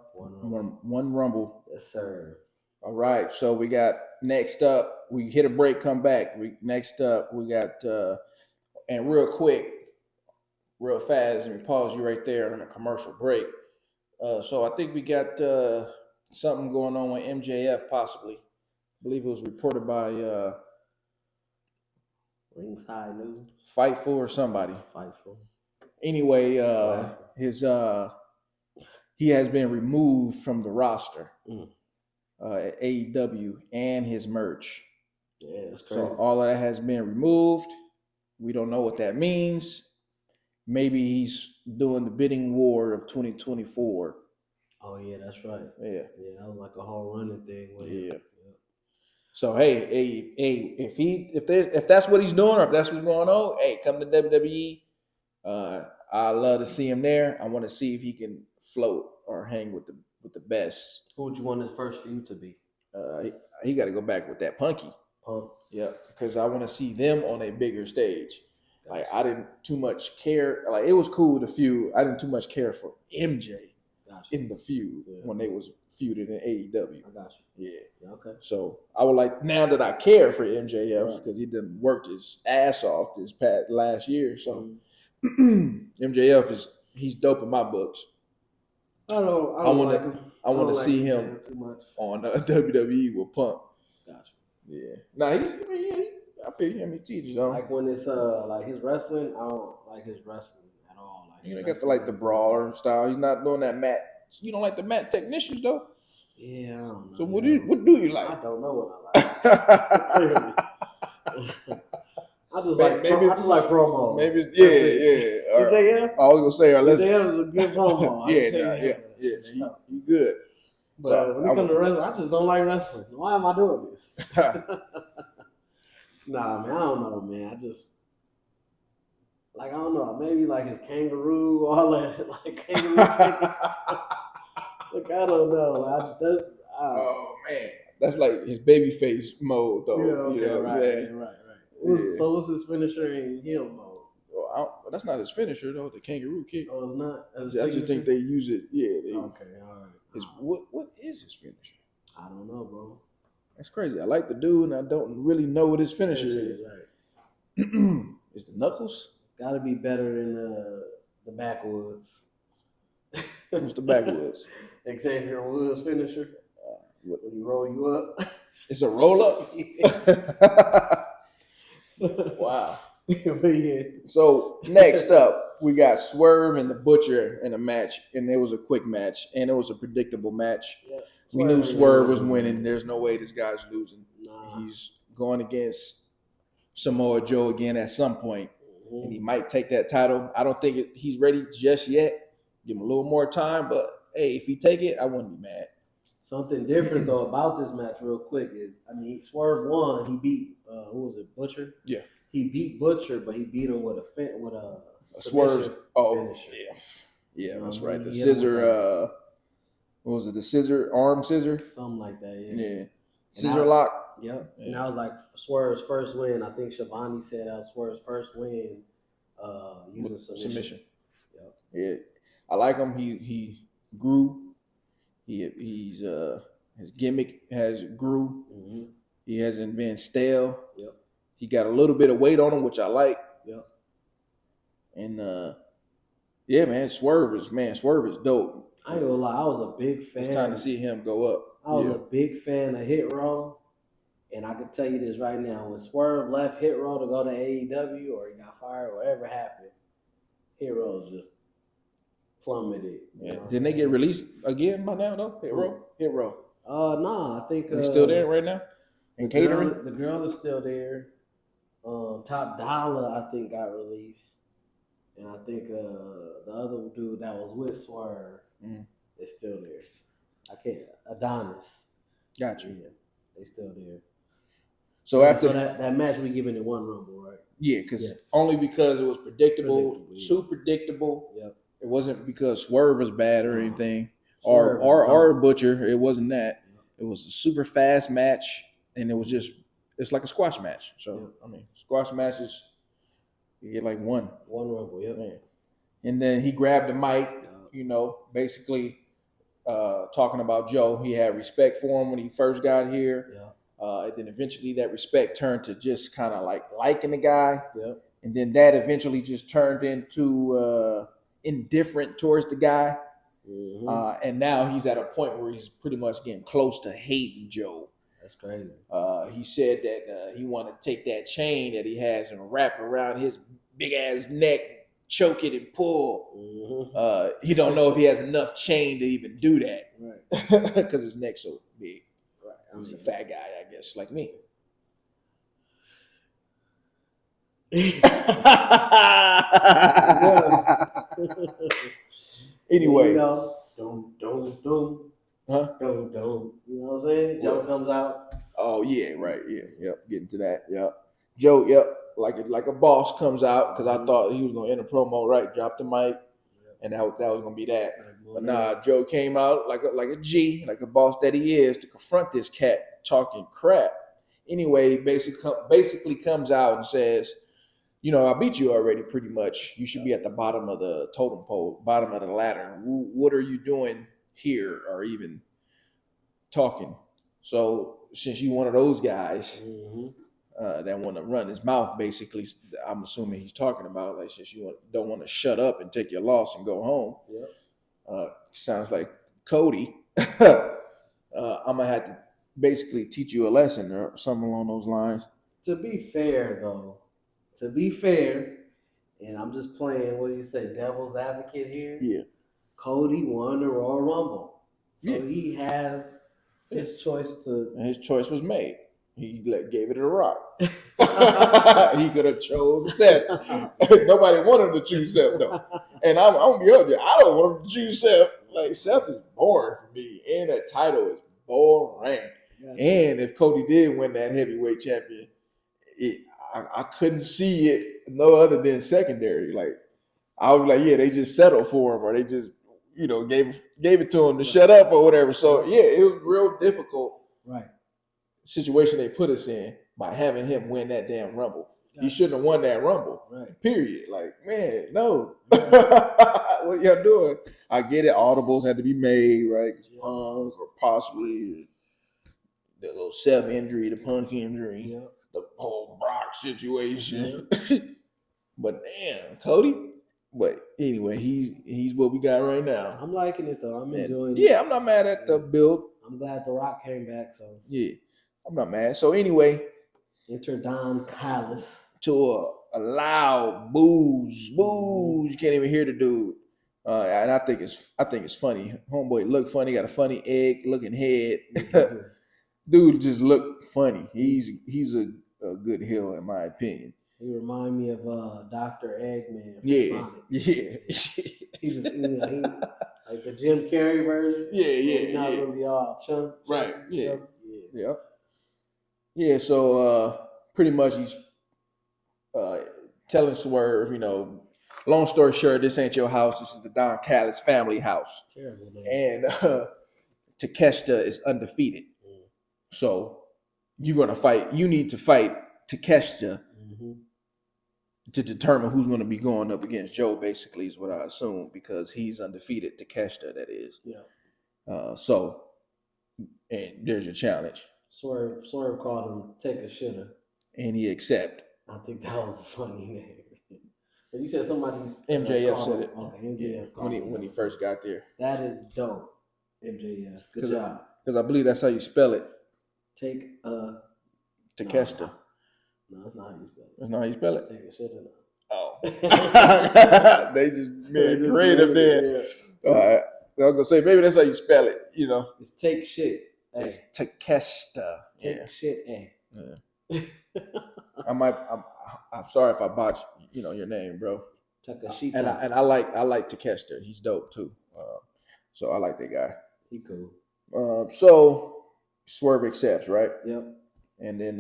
rumble. Yes, sir. All right. So we got next up. We hit a break, come back. Next up, we got, and real quick, real fast, let me pause you right there on a commercial break. So I think we got something going on with MJF possibly. I believe it was reported by Ringside News. Fightful or somebody. Fightful. Anyway, he has been removed from the roster at AEW and his merch. Yeah, that's crazy. So all of that has been removed. We don't know what that means. Maybe he's doing the bidding war of 2024. Oh yeah, that's right. Yeah, that was like a whole running thing. Yeah. So hey, if that's what he's doing or if that's what's going on, hey, come to WWE. I love to see him there. I want to see if he can float or hang with the best. Who would you want his first feud to be? He got to go back with that Punk. Yeah, because I want to see them on a bigger stage. Like I didn't too much care. Like it was cool to feud. I didn't too much care for MJ in the feud when they was feuded in AEW. I got you. Yeah. Okay. So I would like now that I care for MJF because he done worked his ass off this last year. So MJF he's dope in my books. I want to see him on WWE with Punk. Gotcha. Yeah. Nah, I feel you. I mean, teachers though. Like when it's like his wrestling, I don't like his wrestling at all. Like you got the brawler style. He's not doing that mat. You don't like the mat technicians though. Yeah, I don't know. So what do you like? I don't know what I like. I just like promos. Maybe yeah. MJF? I was gonna say, MJF is a good promo. Yeah. You good. But when it comes to wrestling, I just don't like wrestling. Why am I doing this? Nah, man, I don't know, man. I just I don't know. Maybe like his kangaroo, all that, like kangaroo. Like I don't know. Oh man, that's like his baby face mode, though. Yeah, okay, right. So what's his finisher in heel mode? Well, that's not his finisher though. The kangaroo kick. Oh, it's not. I just think they use it. Yeah. Okay, all right. What is his finisher? I don't know, bro. That's crazy. I like the dude, and I don't really know what his finisher is. Right. Is the knuckles? Got to be better than the backwoods. What's the backwoods? Xavier Woods finisher. When you roll you up. It's a roll up. Wow. But yeah. So next up, we got Swerve and the Butcher in a match, and it was a quick match, and it was a predictable match. Yeah. We knew Swerve was winning. There's no way this guy's losing. Nah. He's going against Samoa Joe again at some point, and he might take that title. I don't think he's ready just yet. Give him a little more time, but hey, if he take it, I wouldn't be mad. Something different though about this match, real quick, is Swerve won. He beat who was it, Butcher? Yeah. He beat Butcher, but he beat him with a Swerve. Oh, finisher. yeah, that's He right. The hit him scissor. with What was it? The scissor arm scissor. something like that. Yeah. Scissor lock. Yep. Yeah. And that was like Swerve's first win. I think Shivani said that was Swerve's first win using submission. Yep. Yeah. I like him. He grew. He's his gimmick has grew. Mm-hmm. He hasn't been stale. Yep. He got a little bit of weight on him, which I like. Yep. And yeah, man, Swerve is dope. I ain't gonna lie, I was a big fan. It's time to see him go up. I was a big fan of Hit Row, and I can tell you this right now: when Swerve left Hit Row to go to AEW, or he got fired, or whatever happened, Hit Row just plummeted. Yeah. Didn't they get released again by now though? Hit Row. Nah, I think he's still there right now. And catering. The girl is still there. Top Dollar, I think, got released, and I think the other dude that was with Swerve is still there. I can't. Adonis. Got you. Yeah, they still there. So after that match, we giving it one rumble, right? Yeah, only because it was predictable. Too predictable. Yep. It wasn't because Swerve was bad or anything, or Butcher. It wasn't that. It was a super fast match, and it's like a squash match. So I mean, squash matches, you get like one rumble. Yeah, man. And then he grabbed the mic, basically talking about Joe. He had respect for him when he first got here. Yeah. And then eventually that respect turned to just kind of like liking the guy. Yep. And then that eventually just turned into indifferent towards the guy. Mm-hmm. And now he's at a point where he's pretty much getting close to hating Joe. That's crazy. He said that he wanted to take that chain that he has and wrap it around his big ass neck, choke it and pull. Mm-hmm. He don't know if he has enough chain to even do that. Right. Because his neck's so big. Right. He's a fat guy, I guess, like me. Anyway. Don't. Huh? Don't. You know what I'm saying? Joe comes out. Oh, yeah, right. Yeah. Yep. Getting to that. Yep. Joe, yep. Like a boss comes out, because I thought he was going to end a promo, right? Drop the mic. And that was going to be that. But nah, Joe came out like a G, like a boss that he is, to confront this cat talking crap. Anyway, basically comes out and says, I beat you already pretty much. You should be at the bottom of the totem pole, bottom of the ladder. What are you doing here or even talking? So since you one of those guys that want to run his mouth, basically, I'm assuming he's talking about, like, since you don't want to shut up and take your loss and go home. Yep. Sounds like Cody. I'm going to have to basically teach you a lesson or something along those lines. To be fair, and I'm just playing, what do you say, devil's advocate here? Yeah. Cody won the Royal Rumble. So he has his choice to... And his choice was made. He gave it to Rock. He could have chose Seth. Nobody wanted him to choose Seth, though. And I'm going to be honest, I don't want him to choose Seth. Like, Seth is boring for me. And that title is boring. And if Cody did win that heavyweight champion, I couldn't see it no other than secondary. Like, I was like, yeah, they just settled for him, or they just, gave it to him to shut up or whatever. So yeah, it was real difficult. Right. Situation they put us in by having him win that damn Rumble. He shouldn't have won that Rumble. Right. Period. Like, man, no. What are y'all doing? I get it. Audibles had to be made, right? Punk, or possibly the little Seth injury, the Punk injury, the whole Brock situation. But damn, Cody. But anyway, he's what we got right now. I'm liking it though. I'm enjoying it. Yeah, I'm not mad at the build. I'm glad The Rock came back. So yeah, I'm not mad. So anyway, enter Don Callis to a loud boos. You can't even hear the dude. And I think it's funny. Homeboy look funny, got a funny egg looking head. Dude just look funny. He's a good heel in my opinion. He remind me of Dr. Eggman from Yeah, Sonic. yeah. He's just, he, like the Jim Carrey version. He's not really all chunk. Right. Yeah. So pretty much he's telling Swerve, long story short, this ain't your house. This is the Don Callis family house. Terrible name. And Takeshita is undefeated. So you're gonna fight. You need to fight Takeshita to determine who's going to be going up against Joe. Basically, is what I assume because he's undefeated. Takeshita, that is. Yeah. So, and there's your challenge. Swerve called him take a shitter, and he accept. I think that was a funny name. But you said somebody's MJF said it. Okay, MJF when he first got there. That is dope. MJF, good job. Because I believe that's how you spell it. Take Takeshita. No, that's not how you spell it. That's not how you spell it. Take a shitter. Oh. They just made creative there. All right. I was gonna say maybe that's how you spell it. It's take shit. It's Takeshita. Take shit. Yeah. I'm sorry if I botched your name, bro. Takashita. And I like Takeshita. He's dope too. So I like that guy. He cool. So Swerve accepts, right? Yep. And then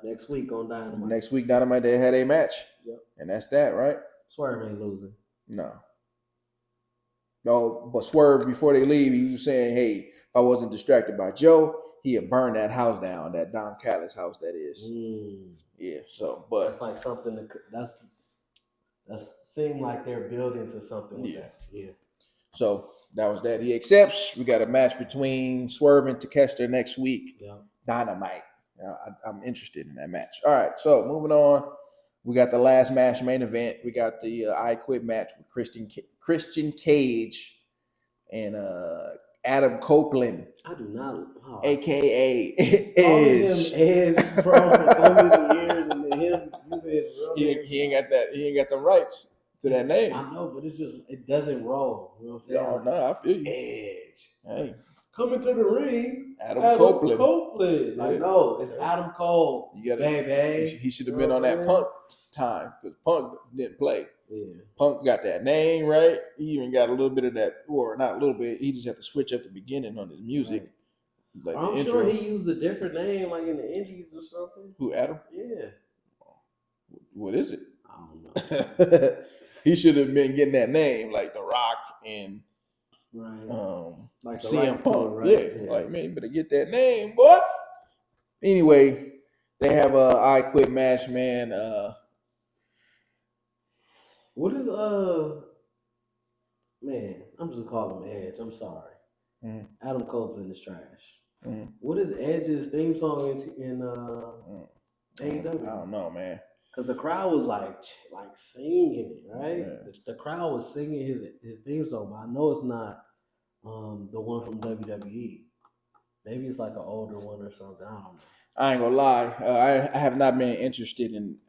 next week on Dynamite. Next week Dynamite they had a match. Yep. And that's that, right? Swerve ain't losing. No, but Swerve before they leave, he was saying, "Hey, if I wasn't distracted by Joe, he'd burn that house down, that Don Callis house, that is." Yeah. So, but that's like something that's seemed like they're building to something. With that. Yeah. So that was that. He accepts. We got a match between Swerve and Takeshita next week. Yeah. Dynamite. I'm interested in that match. All right. So moving on, we got the last match, main event. We got the I Quit match with Christian Cage and Adam Copeland. I do not. AKA Edge. Edge, bro, for so many years, and then him using his real name. He ain't got that. He ain't got the rights to that name. I know, but it doesn't roll. You know what I'm saying? No, I feel you. Edge. Hey. Coming to the ring, Adam Copeland. Like, no, it's Adam Cole. Baby. He should have been on that Punk time because Punk didn't play. Yeah. Punk got that name right. He even got a little bit of that, or not a little bit. He just had to switch up the beginning on his music. Right. Like I'm sure he used a different name, like in the Indies or something. Who, Adam? Yeah. What is it? I don't know. He should have been getting that name, like The Rock and like CM Punk. Right? Yeah, like man, you better get that name, boy. Anyway, they have a I Quit match, man. What is man? I'm just gonna call him Edge. I'm sorry. Adam Copeland is trash. What is Edge's theme song in AEW? I don't know, man. Because the crowd was like singing it, right? Yeah. The crowd was singing his theme song, but I know it's not the one from WWE. Maybe it's like an older one or something. I don't know. I ain't gonna lie. I have not been interested in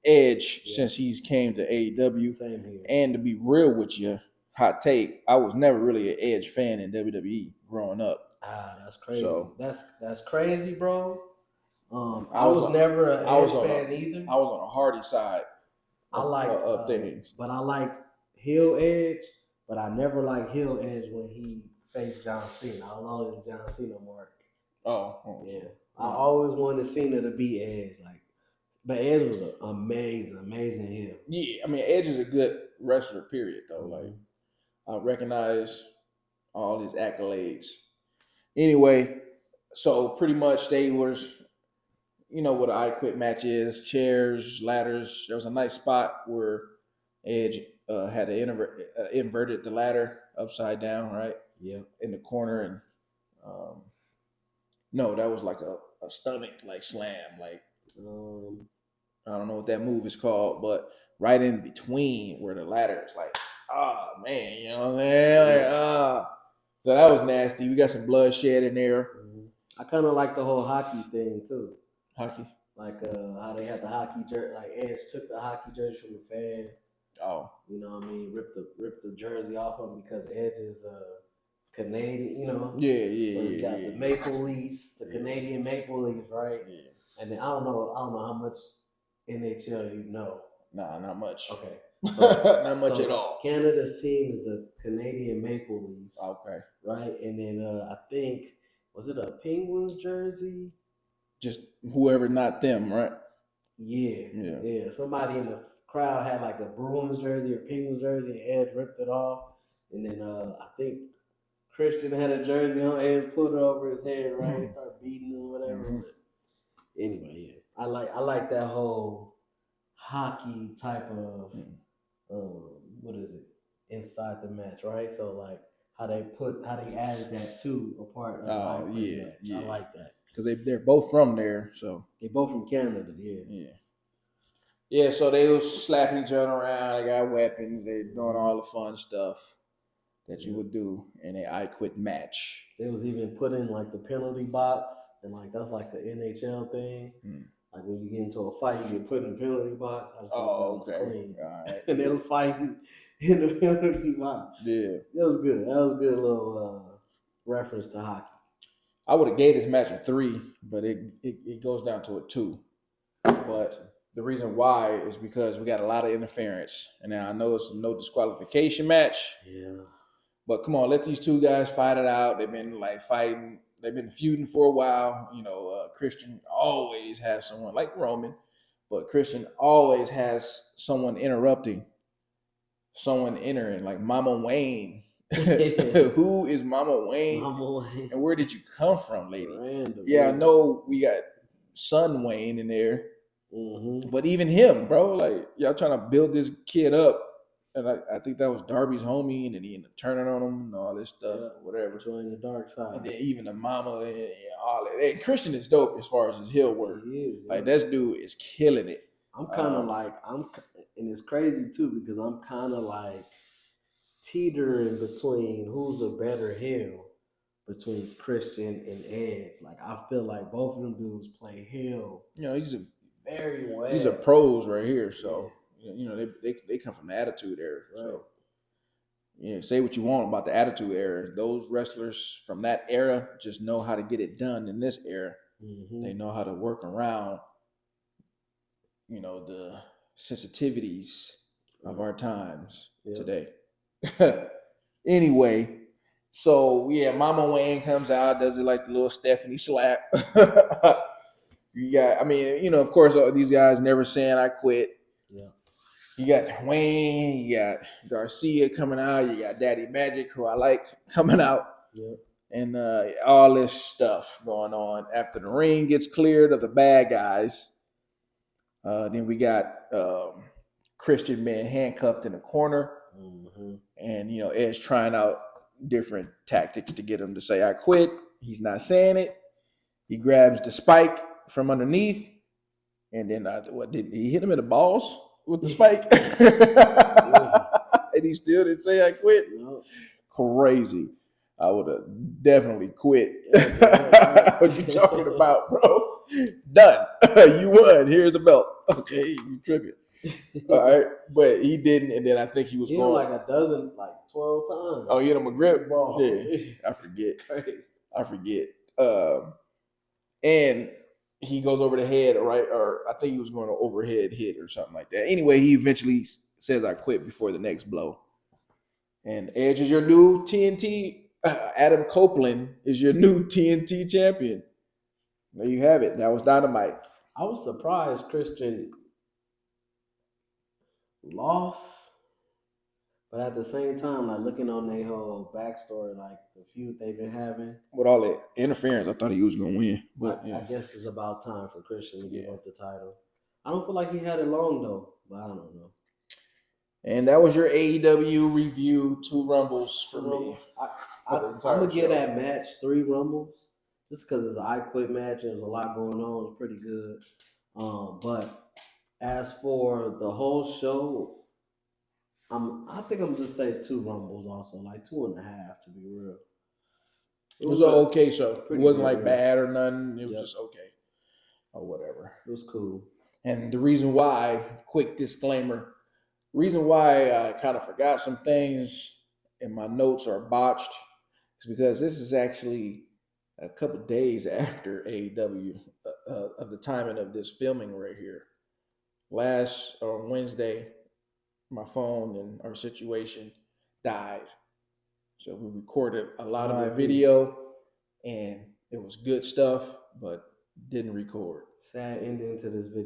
Edge since he's came to AEW. Same here. And to be real with you, hot take, I was never really an Edge fan in WWE growing up. That's crazy. So, that's crazy, bro. I was never an Edge fan either. I was on a Hardy side of things. But I liked heel Edge, but I never liked heel Edge when he faced John Cena. I don't know if John Cena worked. Oh. Yeah. I always wanted Cena to be Edge. But Edge was an amazing heel. Yeah, I mean, Edge is a good wrestler, period, though. Like, I recognize all his accolades. Anyway, so pretty much they was... what an I Quit match is, chairs, ladders. There was a nice spot where Edge had inverted the ladder upside down, right? Yeah. In the corner. And no, that was like a stomach like slam. Like, I don't know what that move is called, but right in between where the ladder is like, man, you know what I'm saying? Like, So that was nasty. We got some bloodshed in there. I kind of like the whole hockey thing too. Hockey? Like how they had the hockey jersey, like Edge took the hockey jersey from the fan. Oh, You know what I mean? Ripped the jersey off him because Edge is Canadian. You know. yeah. So you got the Maple Leafs, the Yeah. Canadian Maple Leafs, right? Yeah. And then I don't know how much NHL you know. Nah, not much. Okay. Not much at all. Canada's team is the Canadian Maple Leafs. Okay. Right? And then I think, was it a Penguins jersey? Just whoever, not them, right? Yeah. Somebody in the crowd had like a Bruins jersey or Penguins jersey, and Edge ripped it off. And then I think Christian had a jersey on, Edge put it over his head, right? Start beating him, whatever. Mm-hmm. But anyway, yeah. I like that whole hockey type of what is it inside the match, right? So like how they added that to a part of the match. Yeah. I like that because they're both from there, so they both from Canada. Yeah. So they was slapping each other around. They got weapons. They doing all the fun stuff that you would do in a I Quit match. They was even put in like the penalty box, and like that's like the NHL thing. Like when you get into a fight, you get put in the penalty box. I just thought that was clean. All right. And they were fighting in the penalty box. Yeah. That was good. That was a good little reference to hockey. I would have gave this match a 3, but it goes down to a 2. But the reason why is because we got a lot of interference. And now I know it's a no disqualification match. Yeah. But come on, let these two guys fight it out. They've been like fighting. They've been feuding for a while. You know, Christian always has someone like Roman, but Christian always has someone interrupting, someone entering, like Mama Wayne. Who is Mama Wayne? Mama Wayne. And where did you come from, lady? Random. Yeah, I know we got Son Wayne in there, but even him, bro, like y'all trying to build this kid up. And I think that was Darby's homie, and then he ended up turning on him and all this stuff, whatever. Join the dark side. And then even the mama and all that. And Christian is dope as far as his heel work. He is. Like, this dude is killing it. I'm kind of and it's crazy too, because I'm kind of like teetering between who's a better heel between Christian and Edge. Like, I feel like both of them dudes play heel. You know, he's very well. These are pros right here, so. Yeah. You know, they come from the Attitude Era. Right. So, say what you want about the Attitude Era. Those wrestlers from that era just know how to get it done in this era. They know how to work around, you know, the sensitivities of our times today. Anyway, so, Mama Wayne comes out, does it like the little Stephanie slap. You got, of course, these guys never saying I quit. Yeah. You got Wayne, you got Garcia coming out, you got Daddy Magic, who I like, coming out, and all this stuff going on. After the ring gets cleared of the bad guys, then we got Christian being handcuffed in the corner, and Edge trying out different tactics to get him to say I quit. He's not saying it. He grabs the spike from underneath, and then did he hit him in the balls with the spike? And he still didn't say I quit. No. Crazy. I would have definitely quit. What you talking about, bro? Done. You won. Here's the belt. Okay, you tripping. All right, but he didn't, and then I think he was going like a dozen, like 12 times. Oh, he hit him a grip ball. Yeah, I forget. Crazy. I forget. And he goes over the head, right? Or I think he was going to overhead hit or something like that. Anyway, he eventually says, I quit before the next blow. And Edge is your new TNT. Adam Copeland is your new TNT champion. There you have it. That was Dynamite. I was surprised Christian lost. But at the same time, like looking on their whole backstory, like the feud they've been having. With all the interference, I thought he was going to win. But I guess it's about time for Christian to give up the title. I don't feel like he had it long, though. But I don't know. And that was your AEW review, 2 Rumbles for me. I'm going to give that match 3 Rumbles. Just because it's an I Quit match and there's a lot going on. It's pretty good. But as for the whole show, I think I'm just say 2 Rumbles also, like 2.5 to be real. It was an okay show. It wasn't like bad or nothing. It was just okay. or whatever. It was cool. And the reason why, quick disclaimer, reason why I kind of forgot some things and my notes are botched is because this is actually a couple days after AEW of the timing of this filming right here. Last Wednesday, my phone and our situation died. So we recorded a lot of the video and it was good stuff, but didn't record. Sad ending to this video.